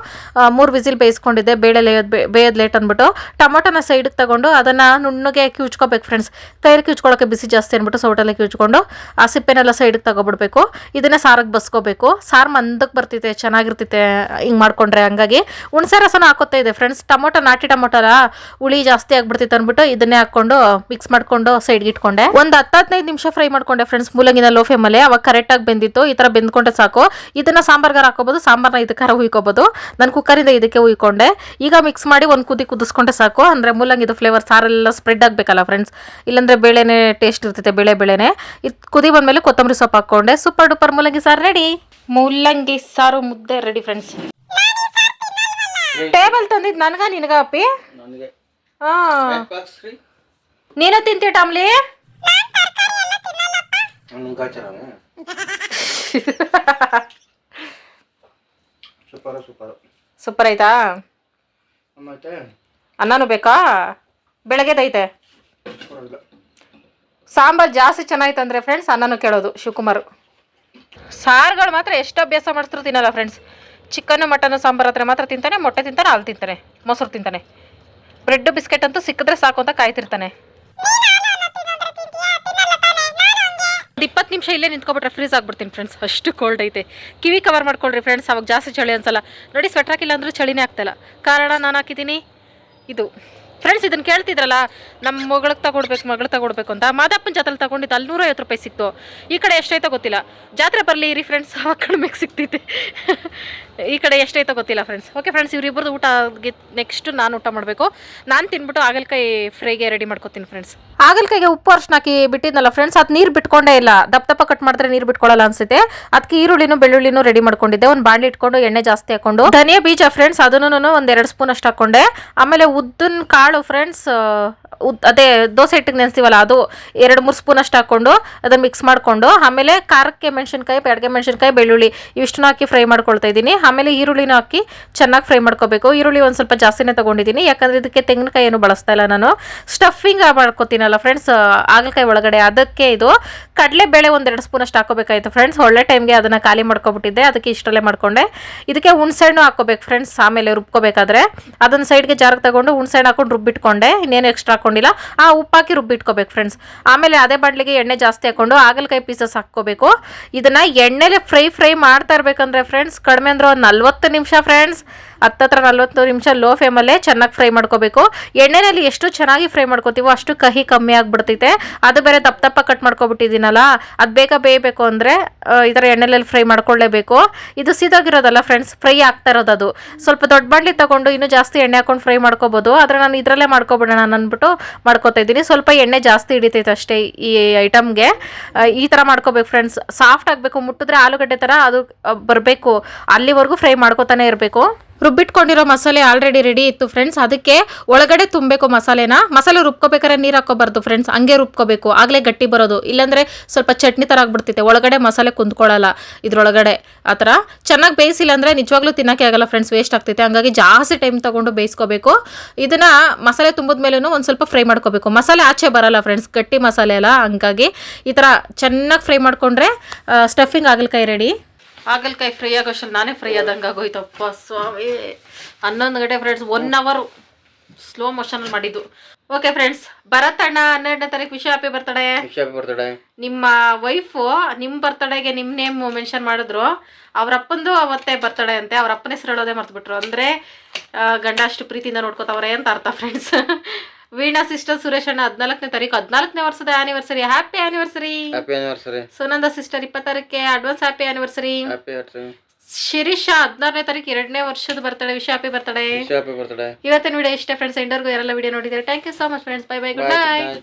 3 ವಿಸಿಲ್ ಬೇಯಿಸ್ಕೊಂಡಿದ್ದೆ, ಬೇಳೆ ಬೇಯೋದು ಲೇಟ್ ಅಂದ್ಬಿಟ್ಟು. ಟೊಮೊಟೊನ ಸೈಡಿಗೆ ತಗೊಂಡು ಅದನ್ನು ನುಣ್ಣಗೆ ಕಿವುಚ್ಕೋಬೇಕು ಫ್ರೆಂಡ್ಸ್. ಕೈಯಲ್ಲಿ ಕಿವುಚ್ಕೊಳ್ಳೋಕೆ ಬಿಸಿ ಜಾಸ್ತಿ ಅಂದ್ಬಿಟ್ಟು ಸೌಟಲ್ಲೇ ಕಿವುಚ್ಕೊಂಡು ಆ ಸಿಪ್ಪೆನೆಲ್ಲ ಸೈಡಿಗೆ ತಗೊಬಿಡ್ಬೇಕು. ಇದನ್ನೇ ಸಾರಿಗೆ ಬಸ್ಕೋಬೇಕು. ಸಾರು ಮಂದಕ್ಕೆ ಬರ್ತಿದೆ, ಚೆನ್ನಾಗಿರ್ತೈತೆ ಹಿಂಗೆ ಮಾಡ್ಕೊಂಡ್ರೆ. ಹಂಗಾಗಿ ಹುಣಸೆ ರಸನ ಹಾಕೋತಾ ಇದೆ ಫ್ರೆಂಡ್ಸ್. ಟೊಮೊಟೊ ನಾಟಿ ಟೊಮೊಟೊ ಅಲ್ಲ, ಹುಳಿ ಜಾಸ್ತಿ ಆಗ್ಬಿಡ್ತಿತ್ತು ಅಂದ್ಬಿಟ್ಟು ಇದನ್ನೇ ಹಾಕೊಂಡು ಮಿಕ್ಸ್ ಮಾಡ್ಕೊಂಡು ಸೈಡ್ಗೆ ಇಟ್ಕೊಂಡೆ. ಒಂದು 10-15 ನಿಮಿಷ ಫ್ರೈ ಮಾಡ್ಕೊಂಡೆ ಫ್ರೆಂಡ್ಸ್ ಮೂಲಂಗಿನ ಲೋ ಫ್ಲೇಮಲ್ಲಿ. ಅವಾಗ ಕರೆಕ್ಟಾಗಿ ಬೆಂದಿತ್ತು. ಈ ಥರ ಬೆಂದ್ಕೊಂಡ್ರೆ ಸಾಕು. ಇದನ್ನು ಸಾಂಬಾರ್ಗಾರ ಹಾಕೋಬೋದು, ಸಾಂಬಾರನ್ನ ಇದಕ್ಕಾರ ಹುಯ್ಕೋಬೋದು. ನಾನು ಕುಕ್ಕರಿಂದ ಇದಕ್ಕೆ ಹುಯ್ಕೊಂಡೆ. ಈಗ ಮಿಕ್ಸ್ ಮಾಡಿ ಒಂದು ಕುದಿಸ್ಕೊಂಡೆ ಸಾಕು. ಅಂದರೆ ಮೂಲಂಗಿದು ಫ್ಲೇವರ್ ಸಾರೆಲ್ಲ ಸ್ಪ್ರೆಡ್ ಆಗಬೇಕಲ್ಲ ಫ್ರೆಂಡ್ಸ್, ಇಲ್ಲಾಂದರೆ ಬೇಳೆನೇ ಟೇಸ್ಟ್ ಇರ್ತೈತೆ, ಬೇಳೆನೇ. ಇದು ಕುದಿ ಬಂದಮೇಲೆ ಕೊತ್ತಂಬರಿ ಸೊಪ್ಪು ಹಾಕ್ಕೊಂಡೆ. ಸೂಪರ್ ಡೂಪರ್ ಮೂಲಂಗಿ ಸಾರು ರೆಡಿ. ಮೂಲಂಗಿ ಸಾರು ಮುದ್ದೆ ರೆಡಿ ಫ್ರೆಂಡ್ಸ್. ಟೇಬಲ್ ತಂದಿದ್ದು ನನಗ ನಿನಗ ಅಪ್ಪಿ? ನೀನು ತಿಂತೀಯ ಟಾಮ್ಲಿ? ಸೂಪರ್ ಆಯ್ತಾ? ಅನ್ನನೂ ಬೇಕಾ? ಬೆಳಗ್ಗೆದೈತೆ ಸಾಂಬಾರು ಜಾಸ್ತಿ ಚೆನ್ನಾಯ್ತು ಅಂದರೆ ಫ್ರೆಂಡ್ಸ್ ಅನ್ನನೂ ಕೇಳೋದು ಶಿವಕುಮಾರ್. ಸಾರುಗಳು ಮಾತ್ರ ಎಷ್ಟು ಅಭ್ಯಾಸ ಮಾಡಿಸ್ರು ತಿನ್ನಲ್ಲ ಫ್ರೆಂಡ್ಸ್. ಚಿಕನ್ನು ಮಟನ್ನು ಸಾಂಬಾರು ಹತ್ರ ಮಾತ್ರ ತಿಂತಾನೆ, ಮೊಟ್ಟೆ ತಿಂತಾನೆ, ಹಾಲು ತಿಂತಾನೆ, ಮೊಸರು ತಿಂತಾನೆ. ಬ್ರೆಡ್ ಬಿಸ್ಕೆಟ್ ಅಂತೂ ಸಿಕ್ಕಿದ್ರೆ ಸಾಕು ಅಂತ ಕಾಯ್ತಿರ್ತಾನೆ. 20 ನಿಮಿಷ ಇಲ್ಲೇ ನಿಂತ್ಕೊಬಿಟ್ರೆ ಫ್ರೀಸ್ ಆಗ್ಬಿಡ್ತೀನಿ ಫ್ರೆಂಡ್ಸ್, ಅಷ್ಟು ಕೋಲ್ಡ್ ಐತೆ. ಕಿವಿ ಕವರ್ ಮಾಡ್ಕೊಳ್ರಿ ಫ್ರೆಂಡ್ಸ್, ಅವಾಗ ಜಾಸ್ತಿ ಚಳಿ ಅನ್ಸಲ್ಲ. ನೋಡಿ ಸ್ವೆಟರ್ ಹಾಕಿಲ್ಲ ಅಂದ್ರೂ ಚಳಿನೇ ಆಗ್ತಾಯಿಲ್ಲ. ಕಾರಣ ನಾನು ಹಾಕಿದ್ದೀನಿ ಇದು ಫ್ರೆಂಡ್ಸ್. ಇದನ್ನು ಕೇಳ್ತಿದ್ರಲ್ಲ ನಮ್ಮ ಮಗಳಿಗೆ ತಗೊಡ್ಬೇಕು ಅಂತ. ಮಾದಪ್ಪನ ಜಾತ್ರೆ ತಗೊಂಡಿದ್ದು ಅಲ್ಲಿ 150 ರೂಪಾಯಿ ಸಿಕ್ತು. ಈ ಕಡೆ ಎಷ್ಟೈತೋ ಗೊತ್ತಿಲ್ಲ. ಜಾತ್ರೆ ಬರಲಿ ಇರಿ ಫ್ರೆಂಡ್ಸ್, ಆ ಕಡಿಮೆಗೆ ಸಿಗ್ತೈತೆ. ಈ ಕಡೆ ಎಷ್ಟೈತೋ ಗೊತ್ತಿಲ್ಲ ಫ್ರೆಂಡ್ಸ್. ಓಕೆ ಫ್ರೆಂಡ್ಸ್, ಇವರಿಬ್ಬರದು ಊಟ ನೆಕ್ಸ್ಟ್ ನಾನು ಊಟ ಮಾಡಬೇಕು. ನಾನು ತಿನ್ಬಿಟ್ಟು ಹಾಗಲಕಾಯಿ ಫ್ರೈಗೆ ರೆಡಿ ಮಾಡ್ಕೊತೀನಿ ಫ್ರೆಂಡ್ಸ್. ಹಾಗಲಕಾಯಿಗೆ ಉಪ್ಪು ಅರ್ಶಿನ ಹಾಕಿ ಬಿಟ್ಟಿದ್ನಲ್ಲ ಫ್ರೆಂಡ್ಸ್, ಅದು ನೀರು ಬಿಟ್ಕೊಂಡೇ ಇಲ್ಲ. ದಪ್ಪ ಕಟ್ ಮಾಡಿದ್ರೆ ನೀರು ಬಿಟ್ಕೊಳ್ಳಲ್ಲ ಅನ್ಸುತ್ತೆ. ಅದಕ್ಕೆ ಈರುಳ್ಳಿನೂ ಬೆಳ್ಳುಳ್ಳಿನೂ ರೆಡಿ ಮಾಡ್ಕೊಂಡಿದ್ದೆ. ಒಂದು ಬಾಣಲಿ ಇಟ್ಕೊಂಡು ಎಣ್ಣೆ ಜಾಸ್ತಿ ಹಾಕೊಂಡು ಧನಿಯಾ ಬೀಜ ಫ್ರೆಂಡ್ಸ್ ಅದನ್ನು ಒಂದು 2 ಸ್ಪೂನ್ ಅಷ್ಟು ಹಾಕೊಂಡೆ. ಆಮೇಲೆ ಉದ್ದಿನ ಕಾಳು ಫ್ರೆಂಡ್ಸ್, ಅದೇ ದೋಸೆ ಹಿಟ್ಟಿಗೆ ನೆನೆಸ್ತೀವಲ್ಲ ಅದು 2-3 ಸ್ಪೂನ್ ಅಷ್ಟು ಹಾಕೊಂಡು ಅದನ್ನು ಮಿಕ್ಸ್ ಮಾಡಿಕೊಂಡು, ಆಮೇಲೆ ಖಾರಕ್ಕೆ ಮೆಣಸಿನ್ಕಾಯಿ, ಬ್ಯಾಡಗೆ ಮೆಣಸಿನ್ಕಾಯಿ, ಬೆಳ್ಳುಳ್ಳಿ ಇವಿಷ್ಟನ್ನು ಹಾಕಿ ಫ್ರೈ ಮಾಡ್ಕೊಳ್ತಾ ಇದ್ದೀನಿ. ಆಮೇಲೆ ಈರುಳ್ಳಿನ ಹಾಕಿ ಚೆನ್ನಾಗಿ ಫ್ರೈ ಮಾಡ್ಕೋಬೇಕು. ಈರುಳ್ಳಿ ಒಂದು ಸ್ವಲ್ಪ ಜಾಸ್ತಿನೇ ತೊಗೊಂಡಿದ್ದೀನಿ, ಯಾಕಂದರೆ ಇದಕ್ಕೆ ತೆಂಗಿನಕಾಯಿ ಏನು ಬಳಸ್ತಾ ಇಲ್ಲ ನಾನು. ಸ್ಟಫಿಂಗ್ ಮಾಡ್ಕೊತೀನಲ್ಲ ಫ್ರೆಂಡ್ಸ್ ಹಾಗಲಕಾಯಿ ಒಳಗಡೆ, ಅದಕ್ಕೆ ಇದು ಕಡಲೆಬೇಳೆ ಒಂದು 2 ಸ್ಪೂನ್ ಅಷ್ಟು ಹಾಕೋಬೇಕಾಯ್ತು ಫ್ರೆಂಡ್ಸ್. ಒಳ್ಳೆ ಟೈಮ್ಗೆ ಅದನ್ನು ಖಾಲಿ ಮಾಡ್ಕೊಬಿಟ್ಟಿದ್ದೆ, ಅದಕ್ಕೆ ಇಷ್ಟರಲ್ಲೇ ಮಾಡ್ಕೊಂಡೆ. ಇದಕ್ಕೆ ಹುಣಸೆಹಣ್ಣು ಹಾಕೋಬೇಕು ಫ್ರೆಂಡ್ಸ್. ಆಮೇಲೆ ರುಬ್ಕೋಬೇಕಾದ್ರೆ ಅದನ್ನು ಸೈಡ್ಗೆ ಜಾರಿಗೆ ತಗೊಂಡು ಹುಣಸೆಹಣ್ಣು ಹಾಕೊಂಡು ರುಬ್ಬಿಟ್ಕೊಂಡೆ. ಇನ್ನೇನು ಎಕ್ಸ್ಟ್ರಾ ಹಾಕೊಂಡಿಲ್ಲ. ಉಪ್ಪು ಹಾಕಿ ರುಬ್ಬಿಟ್ಕೋಬೇಕು ಫ್ರೆಂಡ್ಸ್. ಆಮೇಲೆ ಅದೇ ಬಾಣಲಿಗೆ ಎಣ್ಣೆ ಜಾಸ್ತಿ ಹಾಕೊಂಡು ಹಾಗಲಕಾಯಿ ಪೀಸಸ್ ಹಾಕ್ಕೋಬೇಕು. ಇದನ್ನು ಎಣ್ಣೆಲೆ ಫ್ರೈ ಮಾಡ್ತಾ ಇರಬೇಕಂದ್ರೆ ಫ್ರೆಂಡ್ಸ್ ಕಡಿಮೆ ಅಂದ್ರೆ ಒಂದು 40 ನಿಮಿಷ ಫ್ರೆಂಡ್ಸ್, 40 ನಿಮಿಷ ಲೋ ಫ್ಲೇಮಲ್ಲೇ ಚೆನ್ನಾಗಿ ಫ್ರೈ ಮಾಡ್ಕೋಬೇಕು. ಎಣ್ಣೆನಲ್ಲಿ ಎಷ್ಟು ಚೆನ್ನಾಗಿ ಫ್ರೈ ಮಾಡ್ಕೋತೀವೋ ಅಷ್ಟು ಕಹಿ ಕಮ್ಮಿ ಆಗಿಬಿಡ್ತೈತೆ. ಅದು ಬೇರೆ ದಪ್ಪ ಕಟ್ ಮಾಡ್ಕೊಬಿಟ್ಟಿದ್ದೀನಲ್ಲ, ಅದು ಬೇಗ ಬೇಯಬೇಕು ಅಂದರೆ ಈ ಥರ ಎಣ್ಣೆಯಲ್ಲಿ ಫ್ರೈ ಮಾಡ್ಕೊಳ್ಳೇಬೇಕು. ಇದು ಸೀದಾಗಿರೋದಲ್ಲ ಫ್ರೆಂಡ್ಸ್, ಫ್ರೈ ಆಗ್ತಾ ಇರೋದು. ಅದು ಸ್ವಲ್ಪ ದೊಡ್ಡ ಬಾಣಲಿ ತಗೊಂಡು ಇನ್ನೂ ಜಾಸ್ತಿ ಎಣ್ಣೆ ಹಾಕೊಂಡು ಫ್ರೈ ಮಾಡ್ಕೋಬೋದು. ಆದರೆ ನಾನು ಇದರಲ್ಲೇ ಮಾಡ್ಕೊಬಿಡೋಣ ಅಂದ್ಬಿಟ್ಟು ಮಾಡ್ಕೋತಾ ಇದ್ದೀನಿ. ಸ್ವಲ್ಪ ಎಣ್ಣೆ ಜಾಸ್ತಿ ಹಿಡಿತೈತೆ ಅಷ್ಟೇ ಈ ಐಟಮ್ಗೆ. ಈ ಥರ ಮಾಡ್ಕೋಬೇಕು ಫ್ರೆಂಡ್ಸ್. ಸಾಫ್ಟ್ ಆಗಬೇಕು, ಮುಟ್ಟಿದ್ರೆ ಆಲೂಗಡ್ಡೆ ಥರ ಅದು ಬರಬೇಕು, ಅಲ್ಲಿವರೆಗೂ ಫ್ರೈ ಮಾಡ್ಕೋತಾನೆ ಇರಬೇಕು. ರುಬ್ಬಿಟ್ಕೊಂಡಿರೋ ಮಸಾಲೆ ಆಲ್ರೆಡಿ ರೆಡಿ ಇತ್ತು ಫ್ರೆಂಡ್ಸ್. ಅದಕ್ಕೆ ಒಳಗಡೆ ತುಂಬಬೇಕು ಮಸಾಲೆ ರುಬ್ಕೋಬೇಕಾದ್ರೆ ನೀರು ಹಾಕೋಬಾರ್ದು ಫ್ರೆಂಡ್ಸ್, ಹಂಗೆ ರುಬ್ಕೋಬೇಕು, ಆಗಲೇ ಗಟ್ಟಿ ಬರೋದು. ಇಲ್ಲಾಂದರೆ ಸ್ವಲ್ಪ ಚಟ್ನಿ ಥರ ಆಗ್ಬಿಡ್ತೈತೆ, ಒಳಗಡೆ ಮಸಾಲೆ ಕುಂತ್ಕೊಳ್ಳಲ್ಲ ಇದ್ರೊಳಗಡೆ. ಆ ಥರ ಚೆನ್ನಾಗಿ ಬೇಯಿಸಿಲ್ಲ ಅಂದರೆ ನಿಜವಾಗ್ಲೂ ತಿನ್ನೋಕ್ಕೆ ಆಗಲ್ಲ ಫ್ರೆಂಡ್ಸ್, ವೇಸ್ಟ್ ಆಗ್ತೈತೆ. ಹಂಗಾಗಿ ಜಾಸ್ತಿ ಟೈಮ್ ತೊಗೊಂಡು ಬೇಯಿಸ್ಕೋಬೇಕು. ಇದನ್ನು ಮಸಾಲೆ ತುಂಬಿದ ಮೇಲೂ ಒಂದು ಸ್ವಲ್ಪ ಫ್ರೈ ಮಾಡ್ಕೋಬೇಕು. ಮಸಾಲೆ ಆಚೆ ಬರಲ್ಲ ಫ್ರೆಂಡ್ಸ್, ಗಟ್ಟಿ ಮಸಾಲೆ ಅಲ್ಲ. ಹಂಗಾಗಿ ಈ ಥರ ಚೆನ್ನಾಗಿ ಫ್ರೈ ಮಾಡಿಕೊಂಡ್ರೆ ಸ್ಟಫಿಂಗ್ ಹಾಗಲಕಾಯಿ ರೆಡಿ. ಹಾಗಲಕಾಯಿ ಫ್ರೈ ಆಗೋಷ್ಟಲ್ಲಿ ನಾನೇ ಫ್ರೈ ಆದಂಗೆ ಆಗೋಯ್ತಪ್ಪ ಸ್ವಾಮಿ. 11 ಗಂಟೆ ಫ್ರೆಂಡ್ಸ್, 1 ಅವರ್ ಸ್ಲೋ ಮೋಷನಲ್ಲಿ ಮಾಡಿದ್ದು. ಓಕೆ ಫ್ರೆಂಡ್ಸ್, ಭರತಣ್ಣ 12ನೇ ತಾರೀಕು ವಿಶ್ ಹ್ಯಾಪಿ ಬರ್ತಡೇ. ನಿಮ್ಮ ವೈಫು ನಿಮ್ಮ ಬರ್ತಡೇಗೆ ನಿಮ್ಮ ನೇಮ್ ಮೆನ್ಷನ್ ಮಾಡಿದ್ರು. ಅವರಪ್ಪಂದು ಅವತ್ತೇ ಬರ್ತಡೇ ಅಂತೆ. ಅವ್ರ ಅಪ್ಪನ ಹೆಸರು ಹೇಳೋದೇ ಮರ್ತ್ಬಿಟ್ರು. ಅಂದರೆ ಗಂಡ ಅಷ್ಟು ಪ್ರೀತಿಯಿಂದ ನೋಡ್ಕೋತಾವ್ರೆ ಅಂತ ಅರ್ಥ ಫ್ರೆಂಡ್ಸ್. ವೀಣಾ ಸಿಸ್ಟರ್ ಸುರೇಶ್ ಅಣ್ಣ 14ನೇ ತಾರೀಕು 14ನೇ ವರ್ಷದ anniversary. Happy anniversary. Sunanda sister 20 ತಾರೀಕಿಗೆ ಅಡ್ವಾನ್ಸ್ ಹ್ಯಾಪಿ ಆನಿವರ್ಸರಿ. ಶಿರೀಷಾ 16ನೇ ತಾರೀಕು 2ನೇ ವರ್ಷದ ಬರ್ತಡೇ. Wish happy birthday. ಇವತ್ತಿನ ವಿಡಿಯೋ ಇಷ್ಟ ಫ್ರೆಂಡ್ಸ್. ಎಂಡರ್ಗೂ ಯಾರೆಲ್ಲ ವಿಡಿಯೋ ನೋಡಿದ್ದಾರೆ thank you so much friends. Bye good night.